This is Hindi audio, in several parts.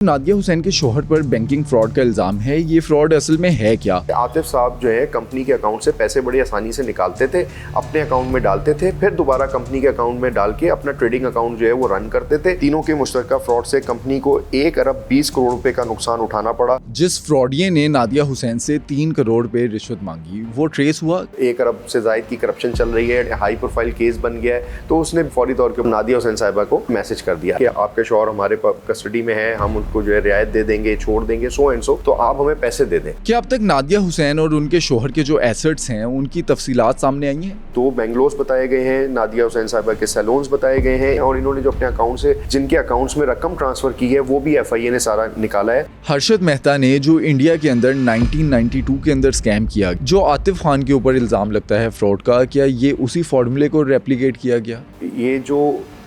नादिया हुसैन के शोहर पर बैंकिंग फ्रॉड का इल्ज़ाम है। ये फ्रॉड असल में है क्या? आतिफ साहब जो है कंपनी के अकाउंट से पैसे बड़ी आसानी से निकालते थे, अपने अकाउंट में डालते थे, फिर दोबारा कंपनी के अकाउंट में डाल के अपना ट्रेडिंग अकाउंट जो है वो रन करते थे। तीनों के मुश्तरका फ्रॉड से कंपनी को 1 अरब 20 करोड़ रुपए का नुकसान उठाना पड़ा। जिस फ्रॉडिये ने नादिया हुसैन से 3 करोड़ रुपए रिश्वत मांगी वो ट्रेस हुआ। 1 अरब से जायद की करप्शन चल रही है, हाई प्रोफाइल केस बन गया है, तो उसने फौरी तौर पर नादिया हुसैन साहिबा को मैसेज कर दिया कि आपके शौहर हमारे कस्टडी में है, हम उनको जो है रियायत दे देंगे, छोड़ देंगे, सो एंड सो, तो आप हमें पैसे दे दें। क्या अब तक नादिया हुसैन और उनके शोहर के जो एसेट्स हैं उनकी तफसीलात सामने आई हैं? 2 बेंगलोर्स बताए गए हैं, नादिया हुसैन साहिबा के सैलून्स बताए गए हैं, और इन्होंने जो अपने अकाउंट से जिनके अकाउंट्स में रकम ट्रांसफर की है वो भी FIA ने सारा निकाला है। हर्षद मेहता ने जो इंडिया के अंदर 1992 के अंदर स्कैम किया, जो आतिफ खान के ऊपर इल्ज़ाम लगता है फ्रॉड का, क्या ये उसी फॉर्मूले को रेप्लिकेट किया गया? ये जो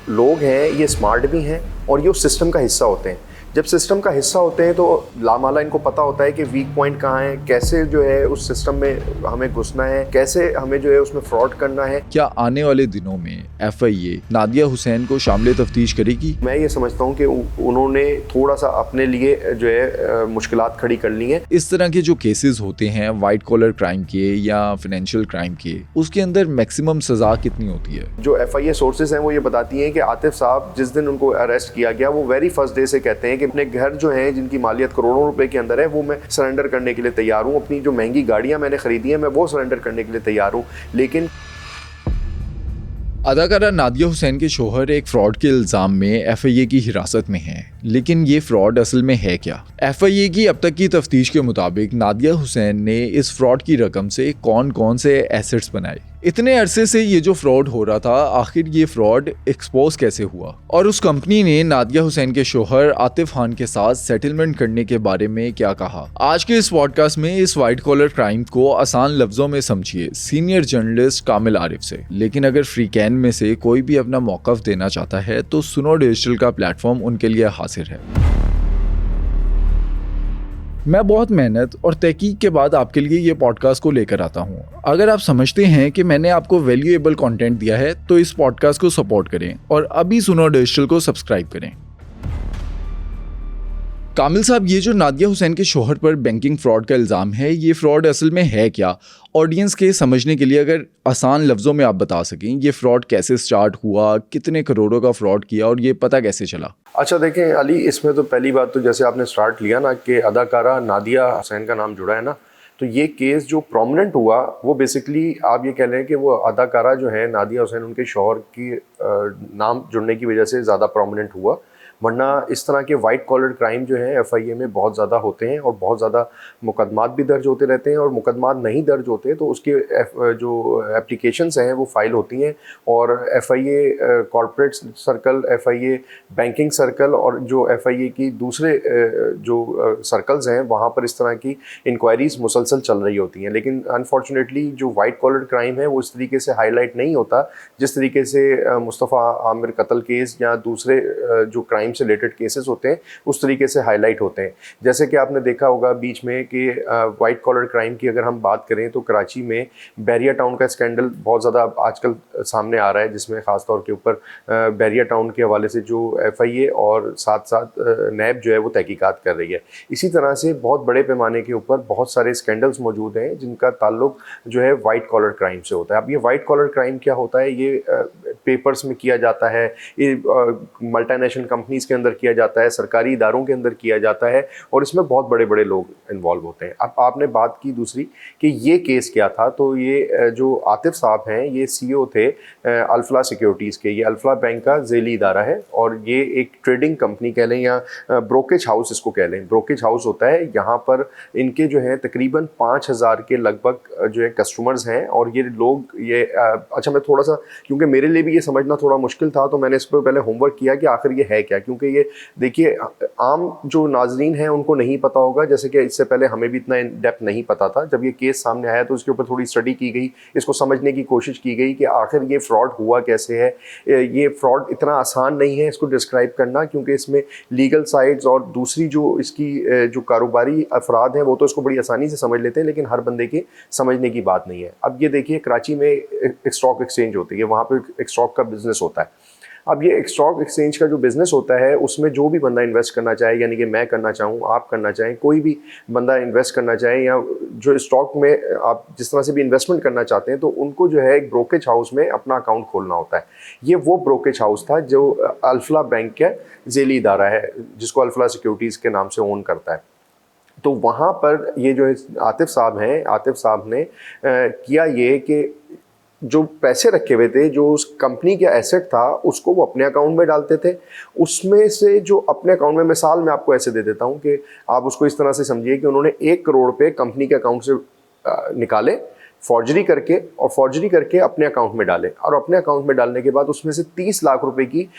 लोग हैं ये स्मार्ट भी हैं और ये उस सिस्टम का हिस्सा होते हैं। जब सिस्टम का हिस्सा होते हैं तो लामाला इनको पता होता है कि वीक पॉइंट कहाँ है, कैसे जो है उस सिस्टम में हमें घुसना है, कैसे हमें जो है उसमें फ्रॉड करना है। क्या आने वाले दिनों में FIA नादिया हुसैन को शामिल तफ्तीश करेगी? मैं ये समझता हूँ कि उन्होंने थोड़ा सा अपने लिए जो है मुश्किलात खड़ी कर ली हैं। इस तरह के जो केसेस होते हैं वाइट कॉलर क्राइम के या फाइनेंशियल क्राइम के, उसके अंदर मैक्सिमम सजा कितनी होती है? जो FIA सोर्सेज हैं वो ये बताती हैं कि आतिफ साहब जिस दिन उनको अरेस्ट किया गया वो वेरी फर्स्ट डे से कहते हैं कि अपने घर जो हैं जिनकी मालियत करोड़ों रुपए के अंदर है वो मैं सरेंडर करने के लिए तैयार हूँ, अपनी जो महंगी गाड़ियाँ मैंने खरीदी हैं मैं वो सरेंडर करने के लिए तैयार हूँ। लेकिन अदाकारा नादिया हुसैन के शोहर एक फ्रॉड के इल्ज़ाम में FIA की हिरासत में हैं, लेकिन ये फ्रॉड असल में है क्या? FIA की अब तक की तफ्तीश के मुताबिक नादिया हुसैन ने इस फ्रॉड की रकम से कौन कौन से एसेट्स बनाए। इतने अरसे से ये जो फ्रॉड हो रहा था, आखिर ये फ्रॉड एक्सपोज कैसे हुआ, और उस कंपनी ने नादिया हुसैन के शोहर आतिफ खान के साथ सेटलमेंट करने के बारे में क्या कहा? आज के इस पॉडकास्ट में इस वाइट कॉलर क्राइम को आसान लफ्जों में समझिए सीनियर जर्नलिस्ट कामिल आरिफ से। लेकिन अगर फ्री कैन में से कोई भी अपना मौक़िफ़ देना चाहता है तो सुनो डिजिटल का प्लेटफॉर्म उनके लिए हाजिर है। मैं बहुत मेहनत और तहकीक के बाद आपके लिए ये पॉडकास्ट को लेकर आता हूँ। अगर आप समझते हैं कि मैंने आपको वैल्यूएबल कंटेंट दिया है तो इस पॉडकास्ट को सपोर्ट करें और अभी सुनो डिजिटल को सब्सक्राइब करें। कामिल साहब, ये जो नादिया हुसैन के शोहर पर बैंकिंग फ्रॉड का इल्ज़ाम है, ये फ्रॉड असल में है क्या? ऑडियंस के समझने के लिए अगर आसान लफ्ज़ों में आप बता सकें, ये फ्रॉड कैसे स्टार्ट हुआ, कितने करोड़ों का फ्रॉड किया और ये पता कैसे चला? अच्छा देखें अली, इसमें तो पहली बात तो जैसे आपने स्टार्ट लिया ना कि अदाकारा नादिया हुसैन का नाम जुड़ा है ना, तो ये केस जो प्रोमिनेंट हुआ वो बेसिकली आप ये कह लें कि वो अदाकारा जो है नादिया हुसैन उनके शौहर की नाम जुड़ने की वजह से ज़्यादा प्रोमिनेंट हुआ, वरना इस तरह के वाइट कॉलर क्राइम जो है FIA में बहुत ज़्यादा होते हैं और बहुत ज़्यादा मुकदमात भी दर्ज होते रहते हैं, और मुकदमात नहीं दर्ज होते तो उसके जो एप्लीकेशंस हैं वो फाइल होती हैं, और FIA corporate circle, FIA banking circle और जो FIA की दूसरे जो सर्कल्स हैं वहाँ पर इस तरह की इंक्वायरीज़ मुसलसल चल रही होती हैं। लेकिन अनफॉर्चुनेटली जो वाइट कॉलर क्राइम है वो इस तरीके से हाईलाइट नहीं होता जिस तरीके से मुस्तफ़ा आमिर कत्ल केस या दूसरे जो क्राइम से रिलेटेड केसेस होते हैं उस तरीके से हाईलाइट होते हैं। जैसे कि आपने देखा होगा बीच में कि वाइट कॉलर क्राइम की अगर हम बात करें तो कराची में बैरिया टाउन का स्कैंडल बहुत ज़्यादा आजकल सामने आ रहा है, जिसमें ख़ास तौर के ऊपर बैरिया टाउन के हवाले से जो FIA और साथ साथ नैब जो है वो तहकीकात कर रही है। इसी तरह से बहुत बड़े पैमाने के ऊपर बहुत सारे स्कैंडल्स मौजूद हैं जिनका ताल्लुक जो है वाइट कॉलर क्राइम से होता है। अब ये वाइट कॉलर क्राइम क्या होता है, ये पेपर्स में किया जाता है, ये मल्टीनेशनल कंपनीज के अंदर किया जाता है, सरकारी इदारों के अंदर किया जाता है, और इसमें बहुत बड़े बड़े लोग इन्वॉल्व होते हैं। अब आपने बात की दूसरी कि ये केस क्या था, तो ये जो आतिफ साहब हैं ये CEO थे अल्फला सिक्योरिटीज़ के। ये अल्फला बैंक का झेली इदारा है और ये एक ट्रेडिंग कंपनी कह लें या ब्रोकेज हाउस इसको कह लें, ब्रोकेज हाउस होता है। यहाँ पर इनके जो है तकरीबन 5000 के लगभग जो है कस्टमर्स हैं, और ये लोग ये अच्छा मैं थोड़ा सा, क्योंकि मेरे लिए भी ये समझना थोड़ा मुश्किल था तो मैंने इस पर पहले होमवर्क किया कि आखिर ये है क्या, क्योंकि ये देखिए आम जो नाजरीन हैं उनको नहीं पता होगा, जैसे कि इससे पहले हमें भी इतना इन डेप्थ नहीं पता था। जब ये केस सामने आया तो उसके ऊपर थोड़ी स्टडी की गई, इसको समझने की कोशिश की गई कि आखिर ये फ्रॉड हुआ कैसे है। ये फ्रॉड इतना आसान नहीं है इसको डिस्क्राइब करना, क्योंकि इसमें लीगल साइड्स और दूसरी जो इसकी जो कारोबारी अफराद हैं वो तो इसको बड़ी आसानी से समझ लेते हैं, लेकिन हर बंदे के समझने की बात नहीं है। अब ये देखिए कराची में एक स्टॉक एक्सचेंज होती है, वहाँ पर एक स्टॉक का बिजनेस होता है। अब ये स्टॉक एक्सचेंज का जो बिज़नेस होता है उसमें जो भी बंदा इन्वेस्ट करना चाहे, यानी कि मैं करना चाहूँ, आप करना चाहें, कोई भी बंदा इन्वेस्ट करना चाहे या जो स्टॉक में आप जिस तरह से भी इन्वेस्टमेंट करना चाहते हैं, तो उनको जो है एक ब्रोकेज हाउस में अपना अकाउंट खोलना होता है। ये वो ब्रोकेज हाउस था जो अल्फला बैंक का झेली इदारा है, जिसको अल्फला सिक्योरिटीज़ के नाम से ओन करता है। तो वहाँ पर ये जो आतिफ साहब हैं, आतिफ साहब ने किया ये कि जो पैसे रखे हुए थे, जो उस कंपनी का एसेट था, उसको वो अपने अकाउंट में डालते थे। उसमें से जो अपने अकाउंट में, मिसाल मैं आपको ऐसे दे देता हूँ कि आप उसको इस तरह से समझिए कि उन्होंने 1 करोड़ रुपए कंपनी के अकाउंट से निकाले फॉर्जरी करके, और फॉर्जरी करके अपने अकाउंट में डाले, और अपने अकाउंट में डालने के बाद उसमें से 30 लाख रुपए की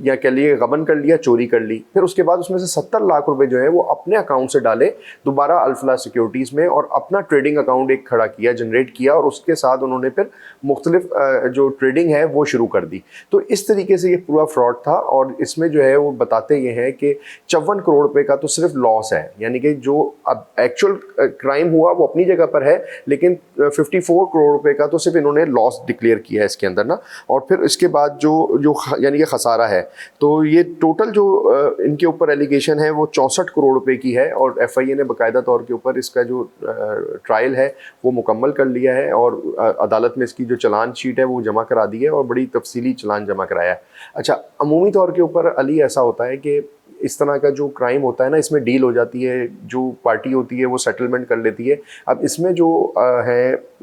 या कह लिए गबन कर लिया, चोरी कर ली। फिर उसके बाद उसमें से 70 लाख रुपए जो है वो अपने अकाउंट से डाले दोबारा अल्फला सिक्योरिटीज़ में, और अपना ट्रेडिंग अकाउंट एक खड़ा किया, जनरेट किया, और उसके साथ उन्होंने फिर मुख्तलिफ जो ट्रेडिंग है वो शुरू कर दी। तो इस तरीके से ये पूरा फ्रॉड था। और इसमें जो है वो बताते ये हैं कि 54 करोड़ रुपए का तो सिर्फ लॉस है, यानी कि जो अब एक्चुअल क्राइम हुआ वो अपनी जगह पर है, लेकिन 54 करोड़ रुपए का तो सिर्फ इन्होंने लॉस डिक्लेयर किया है इसके अंदर ना। और फिर इसके बाद जो यानी कि खसारा है, तो ये टोटल जो इनके ऊपर एलिगेशन है वो 64 करोड़ रुपए की है। और FIA ने बाकायदा तौर के ऊपर इसका जो ट्रायल है वो मुकम्मल कर लिया है, और अदालत में इसकी जो चलान शीट है वो जमा करा दी है, और बड़ी तफसीली चलान जमा कराया है। अच्छा, अमूमी तौर के ऊपर अली ऐसा होता है कि इस तरह का जो क्राइम होता है ना, इसमें डील हो जाती है, जो पार्टी होती है वो सेटलमेंट कर लेती है। अब इसमें जो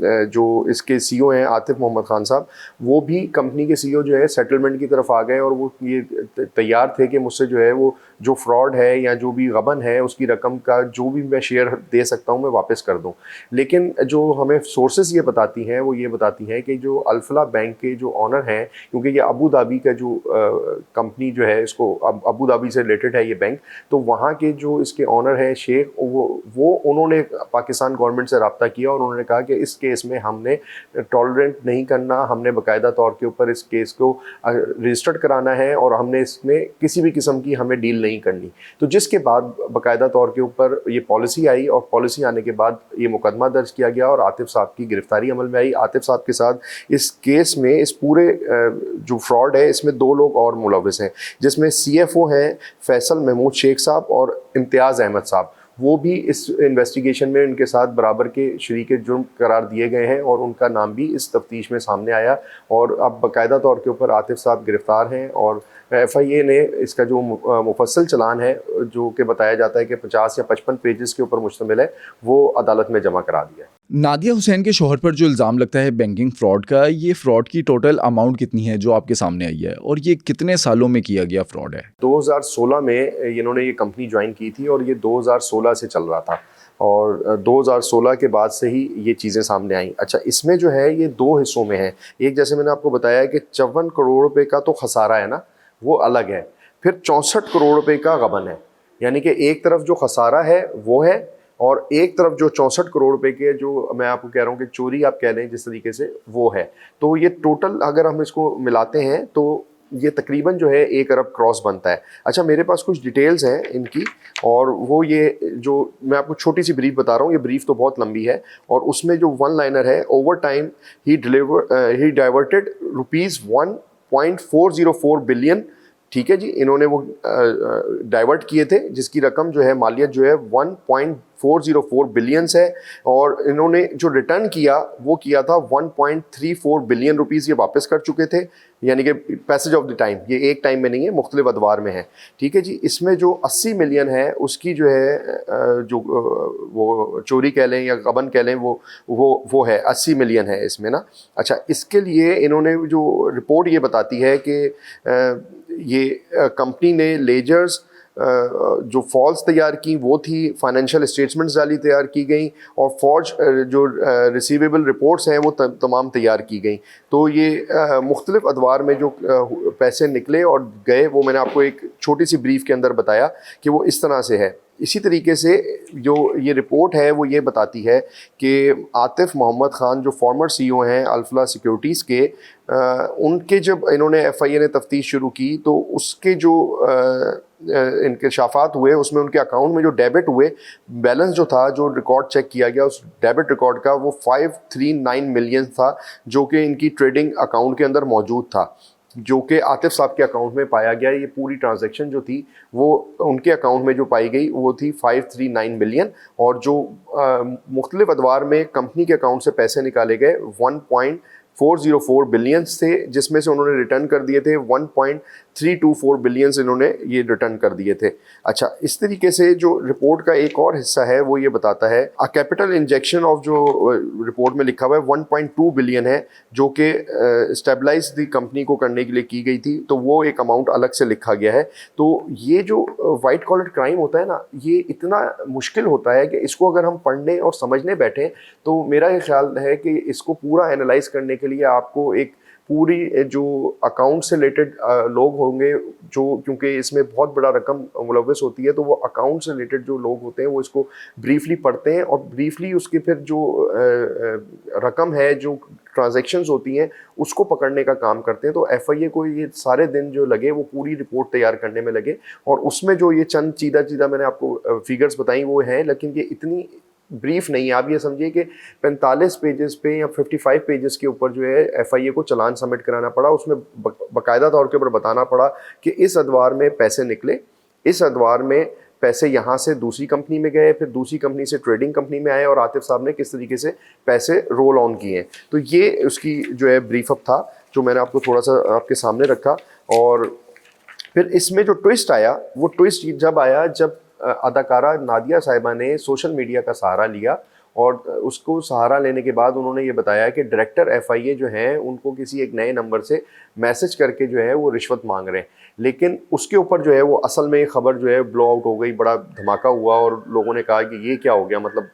जो इसके CEO हैं आतिफ मोहम्मद खान साहब, वो भी कंपनी के CEO जो है सेटलमेंट की तरफ आ गए, और वो ये तैयार थे कि मुझसे जो है वो जो फ्रॉड है या जो भी गबन है उसकी रकम का जो भी मैं शेयर दे सकता हूँ मैं वापस कर दूँ। लेकिन जो हमें सोर्सेज ये बताती हैं वो ये बताती हैं कि जो अल्फला बैंक के जो ऑनर हैं, क्योंकि ये अबू धाबी का जो कंपनी जो है, इसको अबू धाबी से रिलेटेड है ये बैंक, तो वहाँ के जो इसके ऑनर हैं शेख, वो उन्होंने पाकिस्तान गवर्नमेंट से रब्ता किया, और उन्होंने कहा कि इस केस में हमने टॉलरेंट नहीं करना, हमने बाकायदा तौर के ऊपर इस केस को रजिस्टर्ड कराना है, और हमने इसमें किसी भी किस्म की हमें डील नहीं करनी। तो जिसके बाद बाकायदा तौर के ऊपर ये पॉलिसी आई, और पॉलिसी आने के बाद ये मुकदमा दर्ज किया गया, और आतिफ साहब की गिरफ्तारी अमल में आई। आतिफ साहब के साथ इस केस में, इस पूरे जो फ्रॉड है, इसमें 2 लोग और मुलविस हैं, जिसमें CFO हैं फैसल महमूद शेख साहब और इम्तियाज़ अहमद साहब। वो भी इस इन्वेस्टिगेशन में उनके साथ बराबर के शरीक जुर्म करार दिए गए हैं, और उनका नाम भी इस तफ्तीश में सामने आया, और अब बाकायदा तौर के ऊपर आतिफ साहब गिरफ्तार हैं। और FIA ने इसका जो मुफस्सल चलान है, जो कि बताया जाता है कि 50 या 55 पेजेस के ऊपर मुश्तमिल है, वो अदालत में जमा करा दिया है। नादिया हुसैन के शोहर पर जो इल्ज़ाम लगता है बैंकिंग फ्रॉड का, ये फ्रॉड की टोटल अमाउंट कितनी है जो आपके सामने आई है, और ये कितने सालों में किया गया फ्रॉड है? 2016 में इन्होंने ये कंपनी ज्वाइन की थी, और ये 2016 से चल रहा था, और 2016 के बाद से ही ये चीज़ें सामने आई। अच्छा, इसमें जो है ये 2 हिस्सों में है। एक, जैसे मैंने आपको बताया कि 54 करोड़ रुपए का तो खसारा है ना, वो अलग है। फिर 64 करोड़ रुपए का गबन है, यानी कि एक तरफ जो खसारा है वो है, और एक तरफ जो 64 करोड़ रुपए के, जो मैं आपको कह रहा हूँ कि चोरी आप कह लें जिस तरीके से, वो है। तो ये टोटल अगर हम इसको मिलाते हैं तो ये तकरीबन जो है 1 अरब क्रॉस बनता है। अच्छा, मेरे पास कुछ डिटेल्स हैं इनकी, और वो ये जो मैं आपको छोटी सी ब्रीफ बता रहा हूँ, ये ब्रीफ तो बहुत लंबी है, और उसमें जो 1 लाइनर है, ओवर टाइम ही डाइवर्टेड ₹1.404 बिलियन, ठीक है जी, इन्होंने वो डाइवर्ट किए थे, जिसकी रकम जो है मालियत जो है 1.404 बिलियंस है, और इन्होंने जो रिटर्न किया वो किया था 1.34 बिलियन रुपीज़ ये वापस कर चुके थे, यानी कि पैसेज ऑफ द टाइम, ये एक टाइम में नहीं है, मुख्तलिफ अदवार में है, ठीक है जी। इसमें जो 80 मिलियन है उसकी जो है जो वो चोरी कह लें या गबन कह लें, वो है 80 मिलियन है इसमें ना। अच्छा, इसके लिए इन्होंने जो रिपोर्ट ये बताती है कि ये कंपनी ने लेजर्स जो फॉल्स तैयार की वो थी, फाइनेंशियल स्टेटमेंट्स जाली तैयार की गई, और फॉर्ज जो रिसीवेबल रिपोर्ट्स हैं वो तमाम तैयार की गई। तो ये मुख्तलिफ अदवार में जो पैसे निकले और गए, वो मैंने आपको एक छोटी सी ब्रीफ के अंदर बताया कि वो इस तरह से है। इसी तरीके से जो ये रिपोर्ट है वो ये बताती है कि आतिफ मोहम्मद ख़ान जो फॉर्मर CEO हैं अल्फला सिक्योरिटीज़ के, उनके जब इन्होंने FIA ने तफ्तीश शुरू की तो उसके जो इंकशाफात हुए, उसमें उनके अकाउंट में जो डेबिट हुए बैलेंस जो था, जो रिकॉर्ड चेक किया गया उस डेबिट रिकॉर्ड का, वो 539 मिलियन था, जो कि इनकी ट्रेडिंग अकाउंट के अंदर मौजूद था। जो कि आतिफ साहब के अकाउंट में पाया गया। ये पूरी ट्रांजैक्शन जो थी वो उनके अकाउंट में जो पाई गई वो थी 539 मिलियन, और जो मुख्तलिफ अदवार में कंपनी के अकाउंट से पैसे निकाले गए 1.404 बिलियंस थे, जिसमें से उन्होंने रिटर्न कर दिए थे 1.324 बिलियंस इन्होंने ये रिटर्न कर दिए थे। अच्छा, इस तरीके से जो रिपोर्ट का एक और हिस्सा है वो ये बताता है अ कैपिटल इंजेक्शन ऑफ, जो रिपोर्ट में लिखा हुआ है 1.2 बिलियन है, जो कि स्टेबलाइज दी कंपनी को करने के लिए की गई थी, तो वो एक अमाउंट अलग से लिखा गया है। तो ये जो वाइट कॉलर क्राइम होता है ना, ये इतना मुश्किल होता है कि इसको अगर हम पढ़ने और समझने बैठें तो मेरा ये ख्याल है कि इसको पूरा एनालाइज करने के लिए आपको एक पूरी जो अकाउंट से रिलेटेड लोग होंगे, जो क्योंकि इसमें बहुत बड़ा रकम मुलव्वस होती है, तो वो अकाउंट से रिलेटेड जो लोग होते हैं वो इसको ब्रीफली पढ़ते हैं और ब्रीफली उसके फिर जो रकम है, जो ट्रांजैक्शंस होती हैं, उसको पकड़ने का काम करते हैं। तो एफआईए को ये सारे दिन जो लगे वो पूरी रिपोर्ट तैयार करने में लगे, और उसमें जो ये चंद चीदा मैंने आपको फिगर्स बताई वो हैं, लेकिन ये इतनी ब्रीफ नहीं है। आप ये समझिए कि 45 पेजेस पे या 55 पेजेस के ऊपर जो है एफआईए को चालान सबमिट कराना पड़ा। उसमें बाकायदा तौर के ऊपर बताना पड़ा कि इस अदवार में पैसे निकले, इस अदवार में पैसे यहाँ से दूसरी कंपनी में गए, फिर दूसरी कंपनी से ट्रेडिंग कंपनी में आए, और आतिफ साहब ने किस तरीके से पैसे रोल ऑन किए। तो ये उसकी जो है ब्रीफ अप था, जो मैंने आपको थोड़ा सा आपके सामने रखा। और फिर इसमें जो ट्विस्ट आया, वो ट्विस्ट जब आया जब अदाकारा नादिया साहिबा ने सोशल मीडिया का सहारा लिया, और उसको सहारा लेने के बाद उन्होंने ये बताया कि डायरेक्टर एफआईए जो हैं उनको किसी एक नए नंबर से मैसेज करके जो है वो रिश्वत मांग रहे हैं। लेकिन उसके ऊपर जो है वो असल में खबर जो है ब्लो आउट हो गई, बड़ा धमाका हुआ, और लोगों ने कहा कि ये क्या हो गया, मतलब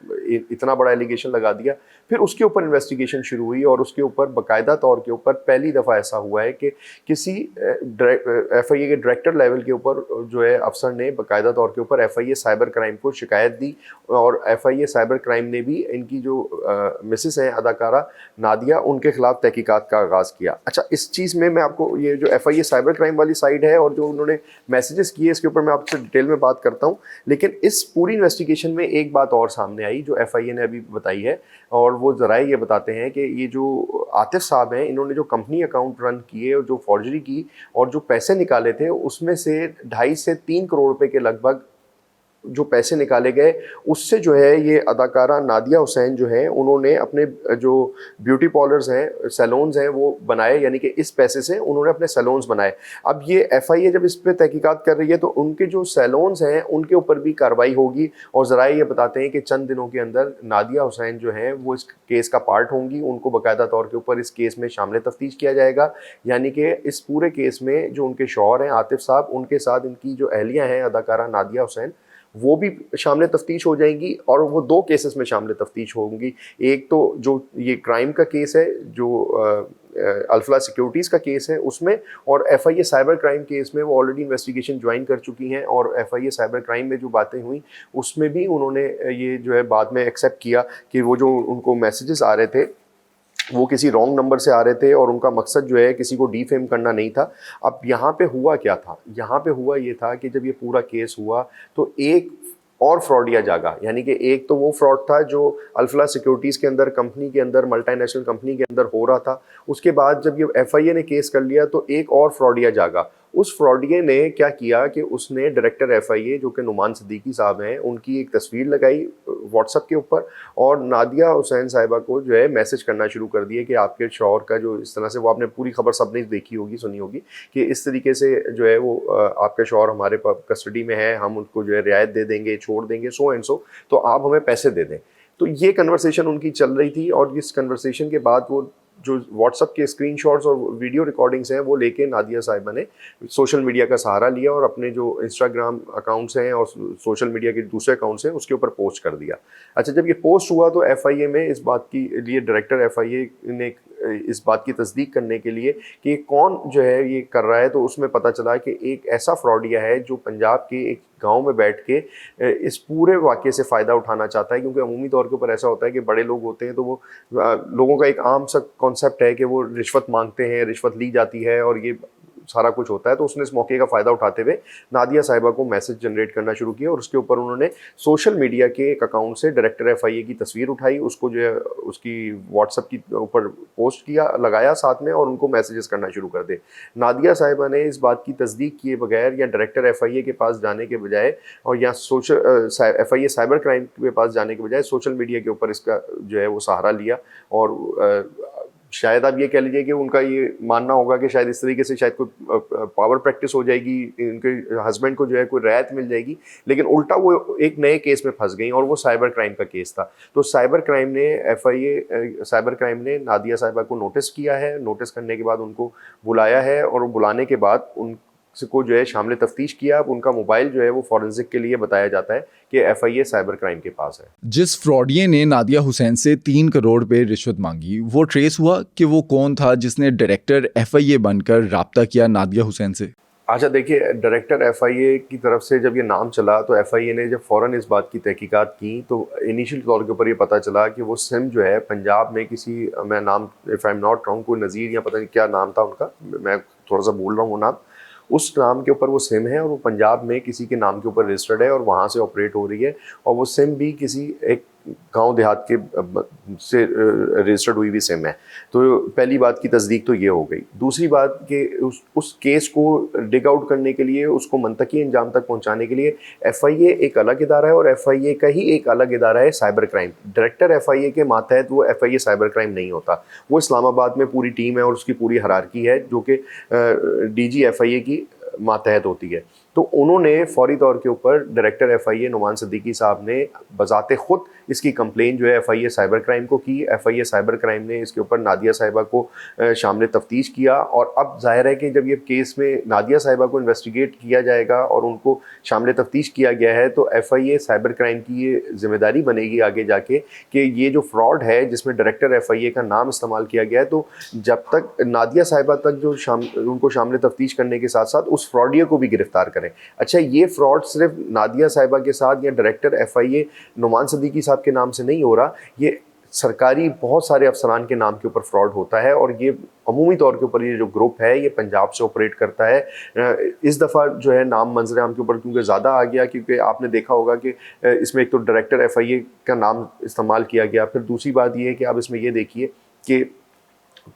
इतना बड़ा एलिगेशन लगा दिया। फिर उसके ऊपर इन्वेस्टिगेशन शुरू हुई, और उसके ऊपर बाकायदा तौर के ऊपर पहली दफ़ा ऐसा हुआ है कि किसी एफआईए के डायरेक्टर लेवल के ऊपर जो है अफसर ने बाकायदा तौर के ऊपर एफआईए साइबर क्राइम को शिकायत दी, और एफआईए साइबर क्राइम ने भी इनकी जो मिसेस हैं अदाकारा नादिया, उनके खिलाफ तहकीकात का आगाज़ किया। अच्छा, इस चीज़ में मैं आपको ये जो एफआईए साइबर क्राइम वाली साइड है और जो उन्होंने मैसेजेस किए, इसके ऊपर मैं आपसे डिटेल में बात करता हूँ। लेकिन इस पूरी इन्वेस्टिगेशन में एक बात और सामने आई जो एफआईए ने अभी बताई है, और वो ज़राए ये बताते हैं कि ये जो आतिफ साहब हैं, इन्होंने जो कंपनी अकाउंट रन किए और जो फॉर्जरी की और जो पैसे निकाले थे, उसमें से 2.5 से 3 करोड़ रुपए के लगभग जो पैसे निकाले गए, उससे जो है ये अदाकारा नादिया हुसैन जो है उन्होंने अपने जो ब्यूटी पार्लर्स हैं, सैलून्स हैं, वो बनाए, यानी कि इस पैसे से उन्होंने अपने सैलून्स बनाए। अब ये एफआईए जब इस पे तहकीकात कर रही है तो उनके जो सैलून्स हैं उनके ऊपर भी कार्रवाई होगी, और ज़राए ये बताते हैं कि चंद दिनों के अंदर नादिया हुसैन जो हैं वो इस केस का पार्ट होंगी, उनको बाकायदा तौर के ऊपर इस केस में शामिल तफ्तीश किया जाएगा। यानी कि इस पूरे केस में जो उनके शौहर हैं आतिफ साहब, उनके साथ इनकी जो अहलिया हैं अदाकारा नादिया हुसैन, वो भी शामिल तफ्तीश हो जाएंगी, और वो 2 केसेस में शामिल तफ्तीश होंगी। एक तो जो ये क्राइम का केस है, जो अल्फला सिक्योरिटीज़ का केस है उसमें, और एफआईए साइबर क्राइम केस में वो ऑलरेडी इन्वेस्टिगेशन ज्वाइन कर चुकी हैं, और एफआईए साइबर क्राइम में जो बातें हुई उसमें भी उन्होंने ये जो है बाद में एक्सेप्ट किया कि वो जो उनको मैसेजेस आ रहे थे वो किसी रॉन्ग नंबर से आ रहे थे, और उनका मकसद जो है किसी को डीफेम करना नहीं था। अब यहाँ पे हुआ क्या था, यहाँ पे हुआ ये था कि जब ये पूरा केस हुआ तो एक और फ्रॉडिया जागा। यानी कि एक तो वो फ्रॉड था जो अल्फला सिक्योरिटीज़ के अंदर, कंपनी के अंदर, मल्टीनेशनल कंपनी के अंदर हो रहा था। उसके बाद जब ये एफआईए ने केस कर लिया तो एक और फ्रॉडिया जागा। उस फ्रॉडिये ने क्या किया कि उसने डायरेक्टर एफआईए जो कि नुमान सिद्दीकी साहब हैं, उनकी एक तस्वीर लगाई व्हाट्सएप के ऊपर, और नादिया हुसैन साहिबा को जो है मैसेज करना शुरू कर दिए कि आपके शौहर का जो इस तरह से, वो आपने पूरी खबर सबने देखी होगी, सुनी होगी, कि इस तरीके से जो है वो आपके शौहर हमारे कस्टडी में है, हम उनको जो है रियायत दे देंगे, छोड़ देंगे, सो एंड सो, तो आप हमें पैसे दे दें। तो ये कन्वर्सेशन उनकी चल रही थी, और इस कन्वर्सेशन के बाद वो जो व्हाट्सएप के स्क्रीनशॉट्स और वीडियो रिकॉर्डिंग्स हैं वो लेके नादिया साहिबा ने सोशल मीडिया का सहारा लिया, और अपने जो इंस्टाग्राम अकाउंट्स हैं और सोशल मीडिया के दूसरे अकाउंट्स हैं उसके ऊपर पोस्ट कर दिया। अच्छा, जब ये पोस्ट हुआ तो एफआईए में इस बात की लिए डायरेक्टर एफआईए ने इस बात की तस्दीक करने के लिए कि कौन जो है ये कर रहा है, तो उसमें पता चला कि एक ऐसा फ्रॉडिया है जो पंजाब के एक गांव में बैठ के इस पूरे वाक़े से फ़ायदा उठाना चाहता है। क्योंकि अमूमी तौर के ऊपर ऐसा होता है कि बड़े लोग होते हैं तो वो लोगों का एक आम सा कॉन्सेप्ट है कि वो रिश्वत मांगते हैं, रिश्वत ली जाती है, और ये सारा कुछ होता है। तो उसने इस मौके का फ़ायदा उठाते हुए नादिया साहिबा को मैसेज जनरेट करना शुरू किया और उसके ऊपर उन्होंने सोशल मीडिया के एक अकाउंट से डायरेक्टर एफआईए की तस्वीर उठाई, उसको जो है उसकी व्हाट्सएप की ऊपर पोस्ट किया, लगाया साथ में, और उनको मैसेजेस करना शुरू कर दे। नादिया साहिबा ने इस बात की तस्दीक किए बगैर या डायरेक्टर एफआईए के पास जाने के बजाय और या एफआईए साइबर क्राइम के पास जाने के बजाय सोशल मीडिया के ऊपर इसका जो है वो सहारा लिया। और शायद आप ये कह लीजिए कि उनका ये मानना होगा कि शायद इस तरीके से शायद कोई पावर प्रैक्टिस हो जाएगी, इनके हस्बैंड को जो है कोई रियायत मिल जाएगी, लेकिन उल्टा वो एक नए केस में फंस गई और वो साइबर क्राइम का केस था। तो साइबर क्राइम ने नादिया साहिबा को नोटिस किया है, नोटिस करने के बाद उनको बुलाया है और बुलाने के बाद को जो है शामिल तफ्तीश किया। अब उनका मोबाइल जो है वो फॉरेंसिक के लिए बताया जाता है कि एफआईए साइबर क्राइम के पास है। जिस फ्रॉडिये ने नादिया हुसैन से 3 करोड़ रुपए रिश्वत मांगी, वो ट्रेस हुआ कि वो कौन था जिसने डायरेक्टर एफआईए बनकर राब्ता किया नादिया हुसैन से? अच्छा देखिए, डायरेक्टर एफआईए की तरफ से जब ये नाम चला तो एफआईए ने जब फ़ौरन इस बात की तहकीकात की तो इनिशियल तौर के ऊपर ये पता चला कि वो सिम जो है पंजाब में किसी, मैं नाम if I am not wrong, कोई नज़ीर या पता नहीं क्या नाम था उनका, मैं थोड़ा सा भूल रहा हूँ वो नाम, उस नाम के ऊपर वो सिम है और वो पंजाब में किसी के नाम के ऊपर रजिस्टर्ड है और वहाँ से ऑपरेट हो रही है। और वो सिम भी किसी एक गांव देहात के से रजिस्टर्ड हुई भी सिम है। तो पहली बात की तस्दीक तो ये हो गई। दूसरी बात कि उस केस को डिग आउट करने के लिए, उसको मंतकी अंजाम तक पहुंचाने के लिए एफआईए एक अलग इदारा है और एफआईए का ही एक अलग इदारा है साइबर क्राइम। डायरेक्टर एफआईए के मातहत वो एफआईए साइबर क्राइम नहीं होता, वो इस्लामाबाद में पूरी टीम है और उसकी पूरी हरारकी है जो कि डीजी एफआईए की मातहत होती है। तो उन्होंने फौरी तौर के ऊपर डायरेक्टर एफआईए नुमान सिद्दीकी साहब ने बजाते खुद इसकी कंप्लेन जो है एफआईए साइबर क्राइम को की। एफआईए साइबर क्राइम ने इसके ऊपर नादिया साहिबा को शामिल तफ्तीश किया और अब जाहिर है कि जब ये केस में नादिया साहिबा को इन्वेस्टिगेट किया जाएगा और उनको शामिल तफ्तीश किया गया है तो एफआईए साइबर क्राइम की ये जिम्मेदारी बनेगी आगे जाके कि ये जो फ्रॉड है जिसमें डायरेक्टर एफआईए का नाम इस्तेमाल किया गया है, तो जब तक नादिया साहिबा तक जो उनको शामिल तफ्तीश करने के साथ साथ उस फ्रॉडिया को भी गिरफ्तार करें। अच्छा, ये फ्रॉड सिर्फ नादिया साहिबा के साथ या डायरेक्टर एफआईए नुमान सिद्दीकी साहब के नाम से नहीं हो रहा, ये सरकारी बहुत सारे अफसरान के नाम के ऊपर फ्रॉड होता है और ये अमूमी तौर के ऊपर ये जो ग्रुप है ये पंजाब से ऑपरेट करता है। इस दफ़ा जो है नाम मंजर आम के ऊपर क्योंकि ज़्यादा आ गया, क्योंकि आपने देखा होगा कि इसमें एक तो डायरेक्टर एफआईए का नाम इस्तेमाल किया गया, फिर दूसरी बात ये है कि आप इसमें ये देखिए कि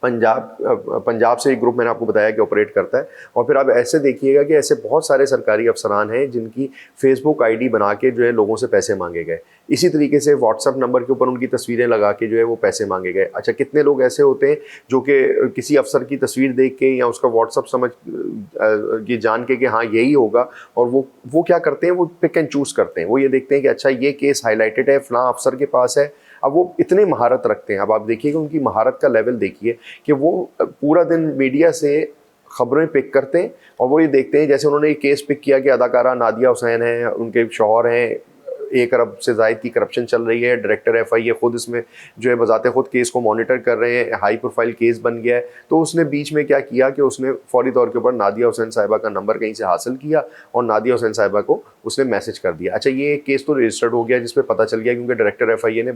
पंजाब से एक ग्रुप मैंने आपको बताया कि ऑपरेट करता है। और फिर आप ऐसे देखिएगा कि ऐसे बहुत सारे सरकारी अफसरान हैं जिनकी फेसबुक आईडी बना के जो है लोगों से पैसे मांगे गए। इसी तरीके से व्हाट्सएप नंबर के ऊपर उनकी तस्वीरें लगा के जो है वो पैसे मांगे गए। अच्छा, कितने लोग ऐसे होते हैं जो कि किसी अफसर की तस्वीर देख के या उसका व्हाट्सएप समझ ये जान के कि हाँ यही होगा, और वो क्या करते हैं, वो पिक एंड चूज़ करते हैं। वो ये देखते हैं कि अच्छा ये केस हाईलाइटेड है, फलां अफसर के पास है। अब वो इतने महारत रखते हैं, अब आप देखिएगा उनकी महारत का लेवल देखिए कि वो पूरा दिन मीडिया से खबरें पिक करते हैं और वो ये देखते हैं, जैसे उन्होंने ये केस पिक किया कि अदाकारा नादिया हुसैन है, उनके शौहर हैं, 1 अरब से ज़ायद की करप्शन चल रही है, डायरेक्टर एफआईए खुद इसमें जो है बजाते खुद केस को मॉनिटर कर रहे हैं, हाई प्रोफाइल केस बन गया है। तो उसने बीच में क्या किया कि उसने फौरी तौर के ऊपर नादिया हुसैन साहिबा का नंबर कहीं से हासिल किया और नादिया हुसैन साहिबा को उसने मैसेज कर दिया। अच्छा, ये केस तो रजिस्टर्ड हो गया जिसमें पता चल गया क्योंकि डायरेक्टर एफआईए ने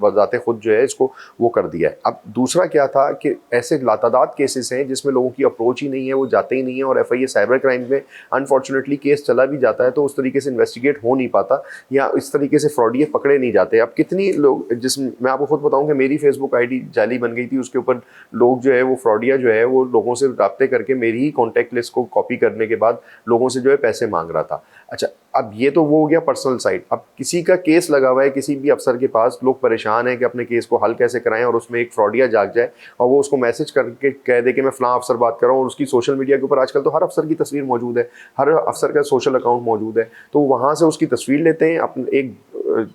बजाते खुद जो है इसको वो कर दिया है। अब दूसरा क्या था कि ऐसे लातादाद केसेस हैं जिसमें लोगों की अप्रोच ही नहीं है, वो जाते ही नहीं है, और एफआईए साइबर क्राइम में अनफॉर्चुनेटली केस चला भी जाता है तो उस तरीके से इन्वेस्टिगेट हो नहीं पाता या इस तरीके से फ्रॉडिये पकड़े नहीं जाते। अब कितनी लोग, मैं आपको खुद बताऊं कि मेरी फेसबुक आईडी जाली बन गई थी, उसके ऊपर लोग जो है वो फ्रॉडिया जो है वो लोगों से राब्ते करके मेरी ही कॉन्टैक्ट लिस्ट को कॉपी करने के बाद लोगों से जो है पैसे मांग रहा था। अच्छा, अब ये तो वो हो गया पर्सनल साइड। अब किसी का केस लगा हुआ है किसी भी अफसर के पास, लोग परेशान हैं कि अपने केस को हल कैसे कराएं, और उसमें एक फ्रॉडिया जाग जाए और वो उसको मैसेज करके कह दे कि मैं फलां अफसर बात कर रहा हूँ, और उसकी सोशल मीडिया के ऊपर आजकल तो हर अफसर की तस्वीर मौजूद है, हर अफसर का सोशल अकाउंट मौजूद है, तो वहाँ से उसकी तस्वीर लेते हैं, अपने एक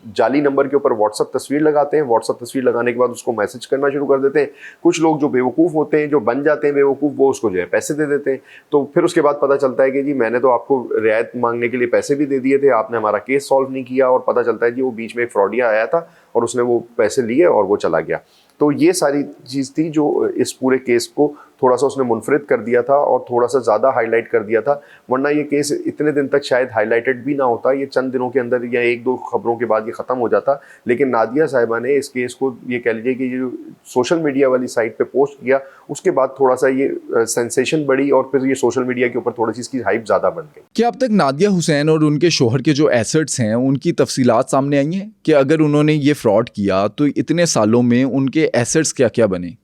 जाली नंबर के ऊपर व्हाट्सअप तस्वीर लगाते हैं, व्हाट्सअप तस्वीर लगाने के बाद उसको मैसेज करना शुरू कर देते हैं। कुछ लोग जो बेवकूफ़ होते हैं, जो बन जाते हैं बेवकूफ़, वो उसको जो है पैसे दे देते हैं। तो फिर उसके बाद पता चलता है कि जी मैंने तो आपको रियायत मांगने के लिए पैसे भी दे दिए थे, आपने हमारा केस सॉल्व नहीं किया, और पता चलता है जी वो बीच में एक फ्रॉडिया आया था और उसने वो पैसे लिए और वो चला गया। तो तो ये सारी चीज़ थी जो इस पूरे केस को थोड़ा सा उसने मुनफरिद कर दिया था और थोड़ा सा ज़्यादा हाईलाइट कर दिया था, वरना ये केस इतने दिन तक शायद हाईलाइटेड भी ना होता, ये चंद दिनों के अंदर या एक दो खबरों के बाद ये ख़त्म हो जाता। लेकिन नादिया साहिबा ने इस केस को, ये कह लीजिए कि ये जो सोशल मीडिया वाली साइट पे पोस्ट किया, उसके बाद थोड़ा सा ये सेंसेशन बढ़ी और फिर ये सोशल मीडिया के ऊपर थोड़ी सी इसकी हाइप ज़्यादा बढ़ गई। क्या अब तक नादिया हुसैन और उनके शोहर के जो एसेट्स हैं उनकी तफसीलात सामने आई हैं कि अगर उन्होंने ये फ्रॉड किया तो इतने सालों में उनके एसेट्स क्या क्या बने?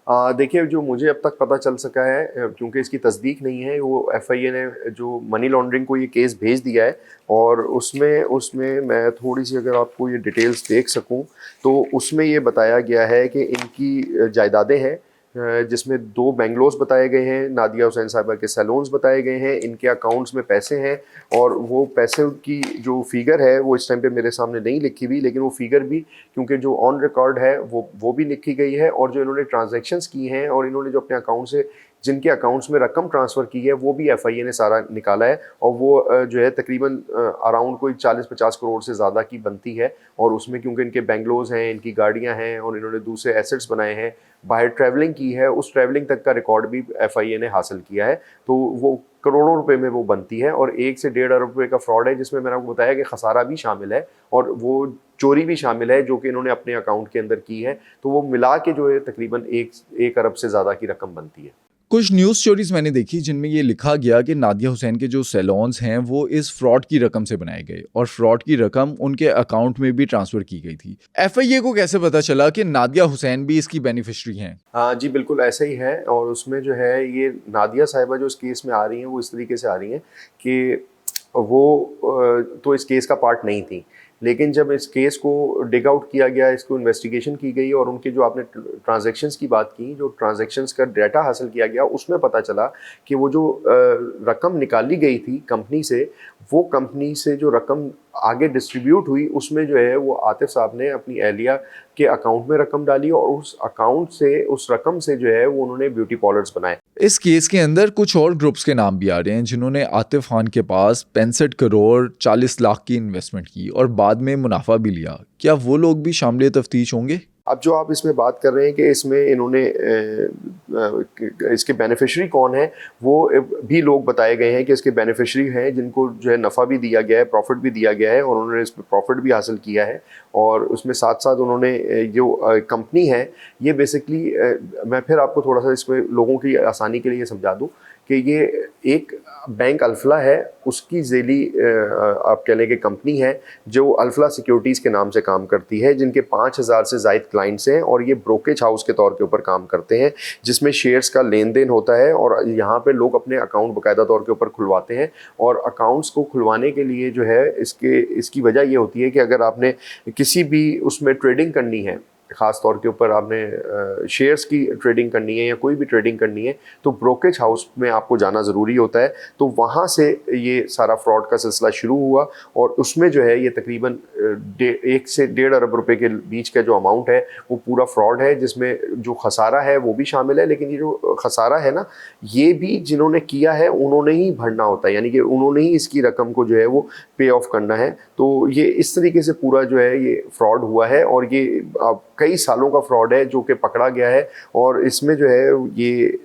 देखिए, जो मुझे अब तक पता चल सका है, क्योंकि इसकी तस्दीक नहीं है, वो एफआईए ने जो मनी लॉन्ड्रिंग को ये केस भेज दिया है और उसमें उसमें मैं थोड़ी सी अगर आपको ये डिटेल्स देख सकूं तो उसमें ये बताया गया है कि इनकी जायदादें हैं, जिसमें 2 बेंगलोस बताए गए हैं, नादिया हुसैन साहिबा के सैलून्स बताए गए हैं, इनके अकाउंट्स में पैसे हैं और वो पैसे की जो फिगर है वो इस टाइम पे मेरे सामने नहीं लिखी हुई, लेकिन वो फिगर भी क्योंकि जो ऑन रिकॉर्ड है वो भी लिखी गई है और जो इन्होंने ट्रांजैक्शंस की हैं और इन्होंने जो अपने अकाउंट से जिनके अकाउंट्स में रकम ट्रांसफ़र की है वो भी एफआईए ने सारा निकाला है और वो जो है तकरीबन अराउंड कोई 40-50 करोड़ से ज़्यादा की बनती है। और उसमें क्योंकि इनके बेंगलोज हैं, इनकी गाड़ियां हैं और इन्होंने दूसरे एसेट्स बनाए हैं, बाहर ट्रैवलिंग की है, उस ट्रैवलिंग तक का रिकॉर्ड भी एफआईए ने हासिल किया है, तो वो करोड़ों रुपए में वो बनती है और 1 से 1.5 अरब रुपए का फ्रॉड है, जिसमें मैंने आपको बताया कि खसारा भी शामिल है और वो चोरी भी शामिल है जो कि इन्होंने अपने अकाउंट के अंदर की है, तो वो मिला के जो है तकरीबन 1 अरब से ज़्यादा की रकम बनती है। कुछ न्यूज़ स्टोरीज मैंने देखी जिनमें ये लिखा गया कि नादिया हुसैन के जो सैलॉन्स हैं वो इस फ्रॉड की रकम से बनाए गए और फ्रॉड की रकम उनके अकाउंट में भी ट्रांसफर की गई थी। एफआईए को कैसे पता चला कि नादिया हुसैन भी इसकी बेनिफिशरी हैं? हाँ जी, बिल्कुल ऐसा ही है और उसमें जो है ये नादिया साहिबा जो इस केस में आ रही हैं वो इस तरीके से आ रही हैं कि वो तो इस केस का पार्ट नहीं थी, लेकिन जब इस केस को डिग आउट किया गया, इसको इन्वेस्टिगेशन की गई और उनके जो आपने ट्रांजैक्शंस की बात की, जो ट्रांजैक्शंस का डाटा हासिल किया गया, उसमें पता चला कि वो जो रकम निकाली गई थी कंपनी से, वो कंपनी से जो रकम आगे डिस्ट्रीब्यूट हुई उसमें जो है वो आतिफ साहब ने अपनी एहलिया के अकाउंट में रकम डाली और उस अकाउंट से, उस रकम से जो है वो उन्होंने ब्यूटी पार्लर्स बनाए। इस केस के अंदर कुछ और ग्रुप्स के नाम भी आ रहे हैं जिन्होंने आतिफ खान के पास 65 करोड़ 40 लाख की इन्वेस्टमेंट की और बाद में मुनाफा भी लिया। क्या वो लोग भी शामिल तफ्तीश होंगे? अब जो आप इसमें बात कर रहे हैं कि इसमें इन्होंने इसके बेनिफिशरी कौन है, वो भी लोग बताए गए हैं कि इसके बेनिफिशरी हैं जिनको जो है नफ़ा भी दिया गया है, प्रॉफिट भी दिया गया है और उन्होंने इस पर प्रॉफिट भी हासिल किया है। और उसमें साथ साथ उन्होंने जो कंपनी है ये बेसिकली, मैं फिर आपको थोड़ा सा इसमें लोगों की आसानी के लिए समझा दूँ कि ये एक बैंक अल्फला है, उसकी ज़ेली आप कह लें कि कंपनी है जो अल्फला सिक्योरिटीज़ के नाम से काम करती है, जिनके 5000 से ज़ायद क्लाइंट्स हैं और ये ब्रोकेज हाउस के तौर के ऊपर काम करते हैं, जिसमें शेयर्स का लेन देन होता है और यहाँ पे लोग अपने अकाउंट बाकायदा तौर के ऊपर खुलवाते हैं। और अकाउंट्स को खुलवाने के लिए जो है इसकी वजह ये होती है कि अगर आपने किसी भी उसमें ट्रेडिंग करनी है, ख़ास तौर के ऊपर आपने शेयर्स की ट्रेडिंग करनी है या कोई भी ट्रेडिंग करनी है, तो ब्रोकेज हाउस में आपको जाना ज़रूरी होता है। तो वहाँ से ये सारा फ्रॉड का सिलसिला शुरू हुआ और उसमें जो है ये तकरीबन 1 से 1.5 अरब रुपए के बीच का जो अमाउंट है वो पूरा फ्रॉड है, जिसमें जो खसारा है वो भी शामिल है। लेकिन ये जो खसारा है ना, ये भी जिन्होंने किया है उन्होंने ही भरना होता है, यानी कि उन्होंने ही इसकी रकम को जो है वो पे ऑफ करना है। तो ये इस तरीके से पूरा जो है ये फ्रॉड हुआ है और ये कई सालों का फ्रॉड है जो कि पकड़ा गया है। और इसमें जो है ये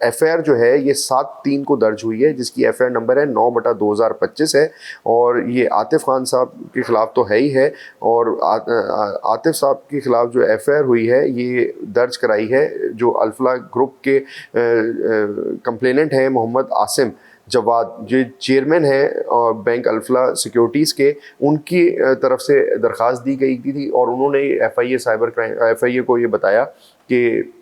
एफआईआर जो है ये 7/3 को दर्ज हुई है, जिसकी एफआईआर नंबर है 9/2025 है और ये आतिफ खान साहब के ख़िलाफ़ तो है ही है। और आतिफ साहब के ख़िलाफ़ जो एफआईआर हुई है ये दर्ज कराई है जो अल्फला ग्रुप के कंप्लेनेंट हैं मोहम्मद आसिम जवाद, जो चेयरमैन है बैंक अल्फला सिक्योरिटीज़ के, उनकी तरफ से दरख्वास्त दी गई थी और उन्होंने एफआईए को ये बताया कि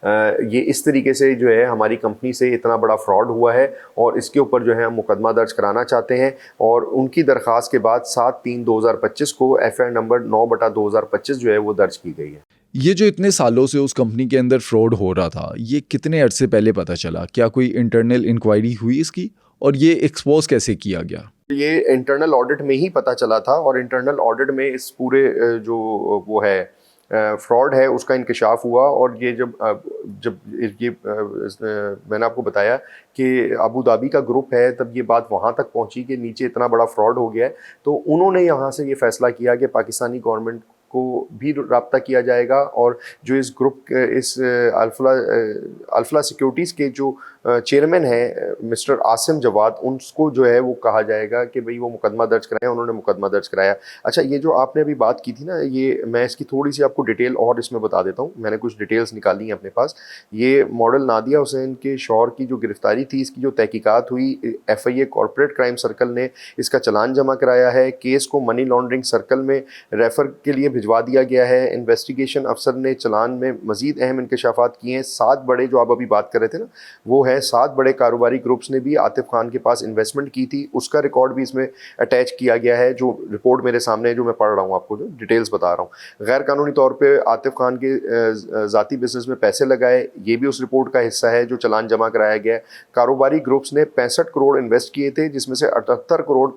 ये इस तरीके से जो है हमारी कंपनी से इतना बड़ा फ्रॉड हुआ है और इसके ऊपर जो है हम मुकदमा दर्ज कराना चाहते हैं। और उनकी दरख्वास्त के बाद 7/3/2025 को एफआईआर नंबर 9/2025 जो है वो दर्ज की गई है। ये जो इतने सालों से उस कंपनी के अंदर फ्रॉड हो रहा था, ये कितने अरसे पहले पता चला? क्या कोई इंटरनल इंक्वायरी हुई इसकी और ये एक्सपोज कैसे किया गया? ये इंटरनल ऑडिट में ही पता चला था और इंटरनल ऑडिट में इस पूरे जो वो है फ्रॉड है उसका इंकशाफ हुआ। और ये जब ये मैंने आपको बताया कि अबू धाबी का ग्रुप है, तब ये बात वहाँ तक पहुँची कि नीचे इतना बड़ा फ्रॉड हो गया है, तो उन्होंने यहाँ से ये फ़ैसला किया कि पाकिस्तानी गवर्नमेंट को भी राब्ता किया जाएगा, और जो इस ग्रुप इस अल्फला सिक्योरिटीज़ के जो चेयरमैन है मिस्टर आसिम जवाद, उनको जो है वो कहा जाएगा कि भाई वो मुकदमा दर्ज कराएं। उन्होंने मुकदमा दर्ज कराया। अच्छा, ये जो आपने अभी बात की थी ना, ये मैं इसकी थोड़ी सी आपको डिटेल और इसमें बता देता हूँ। मैंने कुछ डिटेल्स निकाली हैं अपने पास। ये मॉडल नादिया हुसैन के शौहर की जो गिरफ्तारी थी, इसकी जो तहकीकात हुई, FIA कॉर्पोरेट क्राइम सर्कल ने इसका चालान जमा कराया है। केस को मनी लॉन्ड्रिंग सर्कल में रेफर के लिए भिजवा दिया गया है। इन्वेस्टिगेशन अफसर ने चालान में मजीद अहम इंकशाफात किए हैं। 7 बड़े, जो आप अभी बात कर रहे थे ना, वो है 7 बड़े कारोबारी ग्रुप्स ने भी आतिफ खान के पास इन्वेस्टमेंट की थी, उसका रिकॉर्ड भी इसमें अटैच किया गया है। जो रिपोर्ट मेरे सामने है, जो मैं पढ़ रहा हूँ, आपको जो डिटेल्स बता रहा हूँ। गैर कानूनी तौर पे आतिफ खान के ज़ाती बिजनेस में पैसे लगाए, ये भी उस रिपोर्ट का हिस्सा है जो चालान जमा कराया गया है। कारोबारी ग्रुप्स ने 65 करोड़ इन्वेस्ट किए थे, जिसमें से 78 करोड़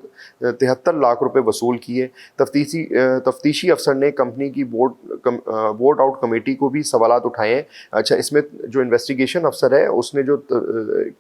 73 लाख रुपए वसूल किए। तफ्तीशी अफसर ने कंपनी की बोर्ड आउट कमेटी को भी सवालात उठाए हैं। अच्छा, इसमें जो इन्वेस्टिगेशन अफसर है उसने जो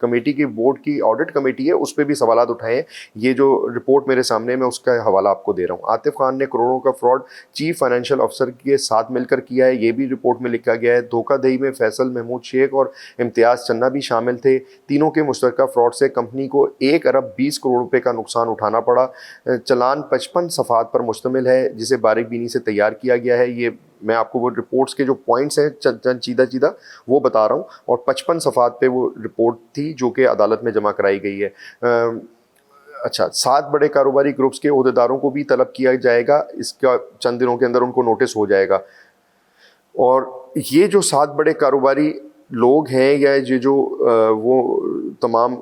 कमेटी की बोर्ड की ऑडिट कमेटी है उस पर भी सवालात उठाए हैं। ये जो रिपोर्ट मेरे सामने, मैं उसका हवाला आपको दे रहा हूँ। आतिफ खान ने करोड़ों का फ्रॉड चीफ फाइनेंशियल अफसर के साथ मिलकर किया है, ये भी रिपोर्ट में लिखा गया है। धोखाधड़ी में फैसल, महमूद शेख और इम्तियाज़ चन्ना भी शामिल थे। तीनों के मुश्तरका फ्रॉड से कंपनी को 1 अरब 20 करोड़ रुपए का नुकसान उठाना पड़ा। चालान 55 सफ़ात पर मुश्तमिल है, जिसे बारीकबीनी से तैयार किया गया है। ये मैं आपको वो रिपोर्ट्स के जो पॉइंट्स हैं चंद चीदा वो बता रहा हूँ, और 55 सफ़ात पे वो रिपोर्ट थी जो कि अदालत में जमा कराई गई है। अच्छा, 7 बड़े कारोबारी ग्रुप्स के ओहदेदारों को भी तलब किया जाएगा। इसका चंद दिनों के अंदर उनको नोटिस हो जाएगा। और ये जो 7 बड़े कारोबारी लोग हैं, या ये जो वो तमाम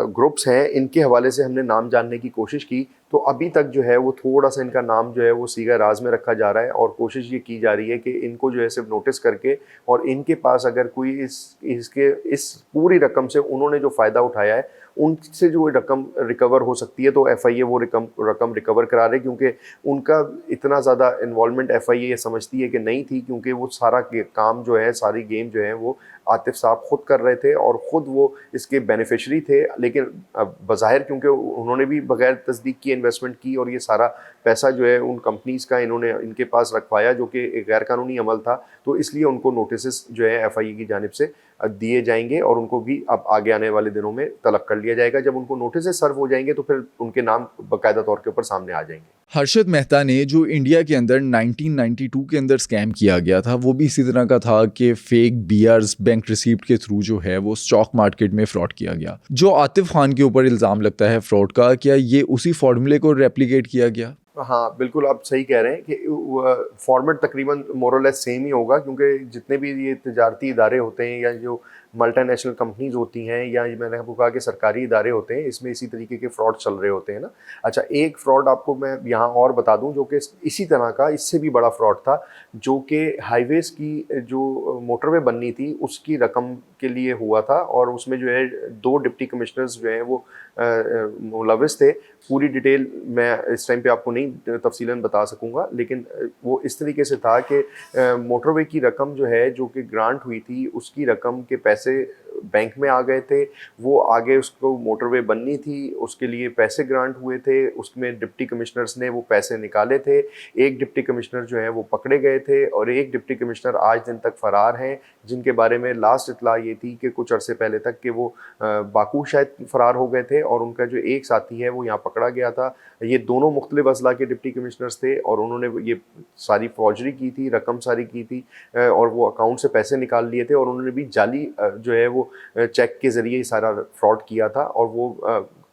ग्रुप्स हैं, इनके हवाले से हमने नाम जानने की कोशिश की, तो अभी तक जो है वो थोड़ा सा इनका नाम जो है वो सीगा राज में रखा जा रहा है। और कोशिश ये की जा रही है कि इनको जो है सिर्फ नोटिस करके, और इनके पास अगर कोई इस पूरी रकम से उन्होंने जो फ़ायदा उठाया है, उनसे जो रकम रिकवर हो सकती है, तो FIA वो रकम रिकवर करा रहे, क्योंकि उनका इतना ज़्यादा इन्वॉल्वमेंट FIA ये समझती है कि नहीं थी, क्योंकि वो सारा काम जो है, सारी गेम जो है वो आतिफ साहब खुद कर रहे थे और ख़ुद वो इसके बेनिफिशरी थे। लेकिन बज़ाहिर क्योंकि उन्होंने भी बग़ैर तस्दीक की इन्वेस्टमेंट की, और ये सारा पैसा जो है उन कंपनीज़ का इन्होंने इनके पास रखवाया, जो कि एक गैर कानूनी अमल था, तो इसलिए उनको नोटिस जो है FIA की जानिब से दिए जाएंगे, और उनको भी अब आगे आने वाले दिनों में तलब कर लिया जाएगा। जब उनको नोटिस सर्व हो जाएंगे तो फिर उनके नाम बाकायदा तौर के ऊपर सामने आ जाएंगे। हर्षद मेहता ने जो इंडिया के अंदर 1992 के अंदर स्कैम किया गया था, वो भी इसी तरह का था कि फेक BRs बैंक रिसीप्ट के थ्रू जो है वो स्टॉक मार्केट में फ्रॉड किया गया। जो आतिफ खान के ऊपर इल्ज़ाम लगता है फ्रॉड का, क्या ये उसी फॉर्मूले को रेप्लिकेट किया गया? हाँ, बिल्कुल आप सही कह रहे हैं कि फॉर्मेट तकरीबन मोरलेस सेम ही होगा, क्योंकि जितने भी ये तजारती इदारे होते हैं, या जो मल्टीनेशनल कंपनीज होती हैं, या मैंने आपको कहा कि सरकारी इदारे होते हैं, इसमें इसी तरीके के फ्रॉड चल रहे होते हैं ना। अच्छा, एक फ्रॉड आपको मैं यहाँ और बता दूँ, जो कि इसी तरह का, इससे भी बड़ा फ्रॉड था, जो कि हाईवेज़ की जो मोटरवे बननी थी उसकी रकम के लिए हुआ था, और उसमें जो है 2 डिप्टी कमिश्नर्स जो हैं वो मुलविस थे। पूरी डिटेल मैं इस टाइम पे आपको नहीं तफसीलन बता सकूंगा, लेकिन वो इस तरीके से था कि मोटरवे की रकम जो है, जो कि ग्रांट हुई थी, उसकी रकम के पैसे बैंक में आ गए थे। वो आगे उसको मोटरवे बननी थी, उसके लिए पैसे ग्रांट हुए थे, उसमें डिप्टी कमिश्नर्स ने वो पैसे निकाले थे। एक डिप्टी कमिश्नर जो है वो पकड़े गए थे, और एक डिप्टी कमिश्नर आज दिन तक फ़रार हैं, जिनके बारे में लास्ट इत्तला ये थी कि कुछ अरसे पहले तक कि वो बाकू शायद फ़रार हो गए थे, और उनका जो एक साथी है वो यहाँ पकड़ा गया था। ये दोनों मुख्तलिफ अजला के डिप्टी कमिश्नर्स थे, और उन्होंने ये सारी फौजरी की थी, रकम सारी की थी, और वो अकाउंट से पैसे निकाल लिए थे, और उन्होंने भी जाली जो है वो चेक के ज़रिए सारा फ्रॉड किया था, और वो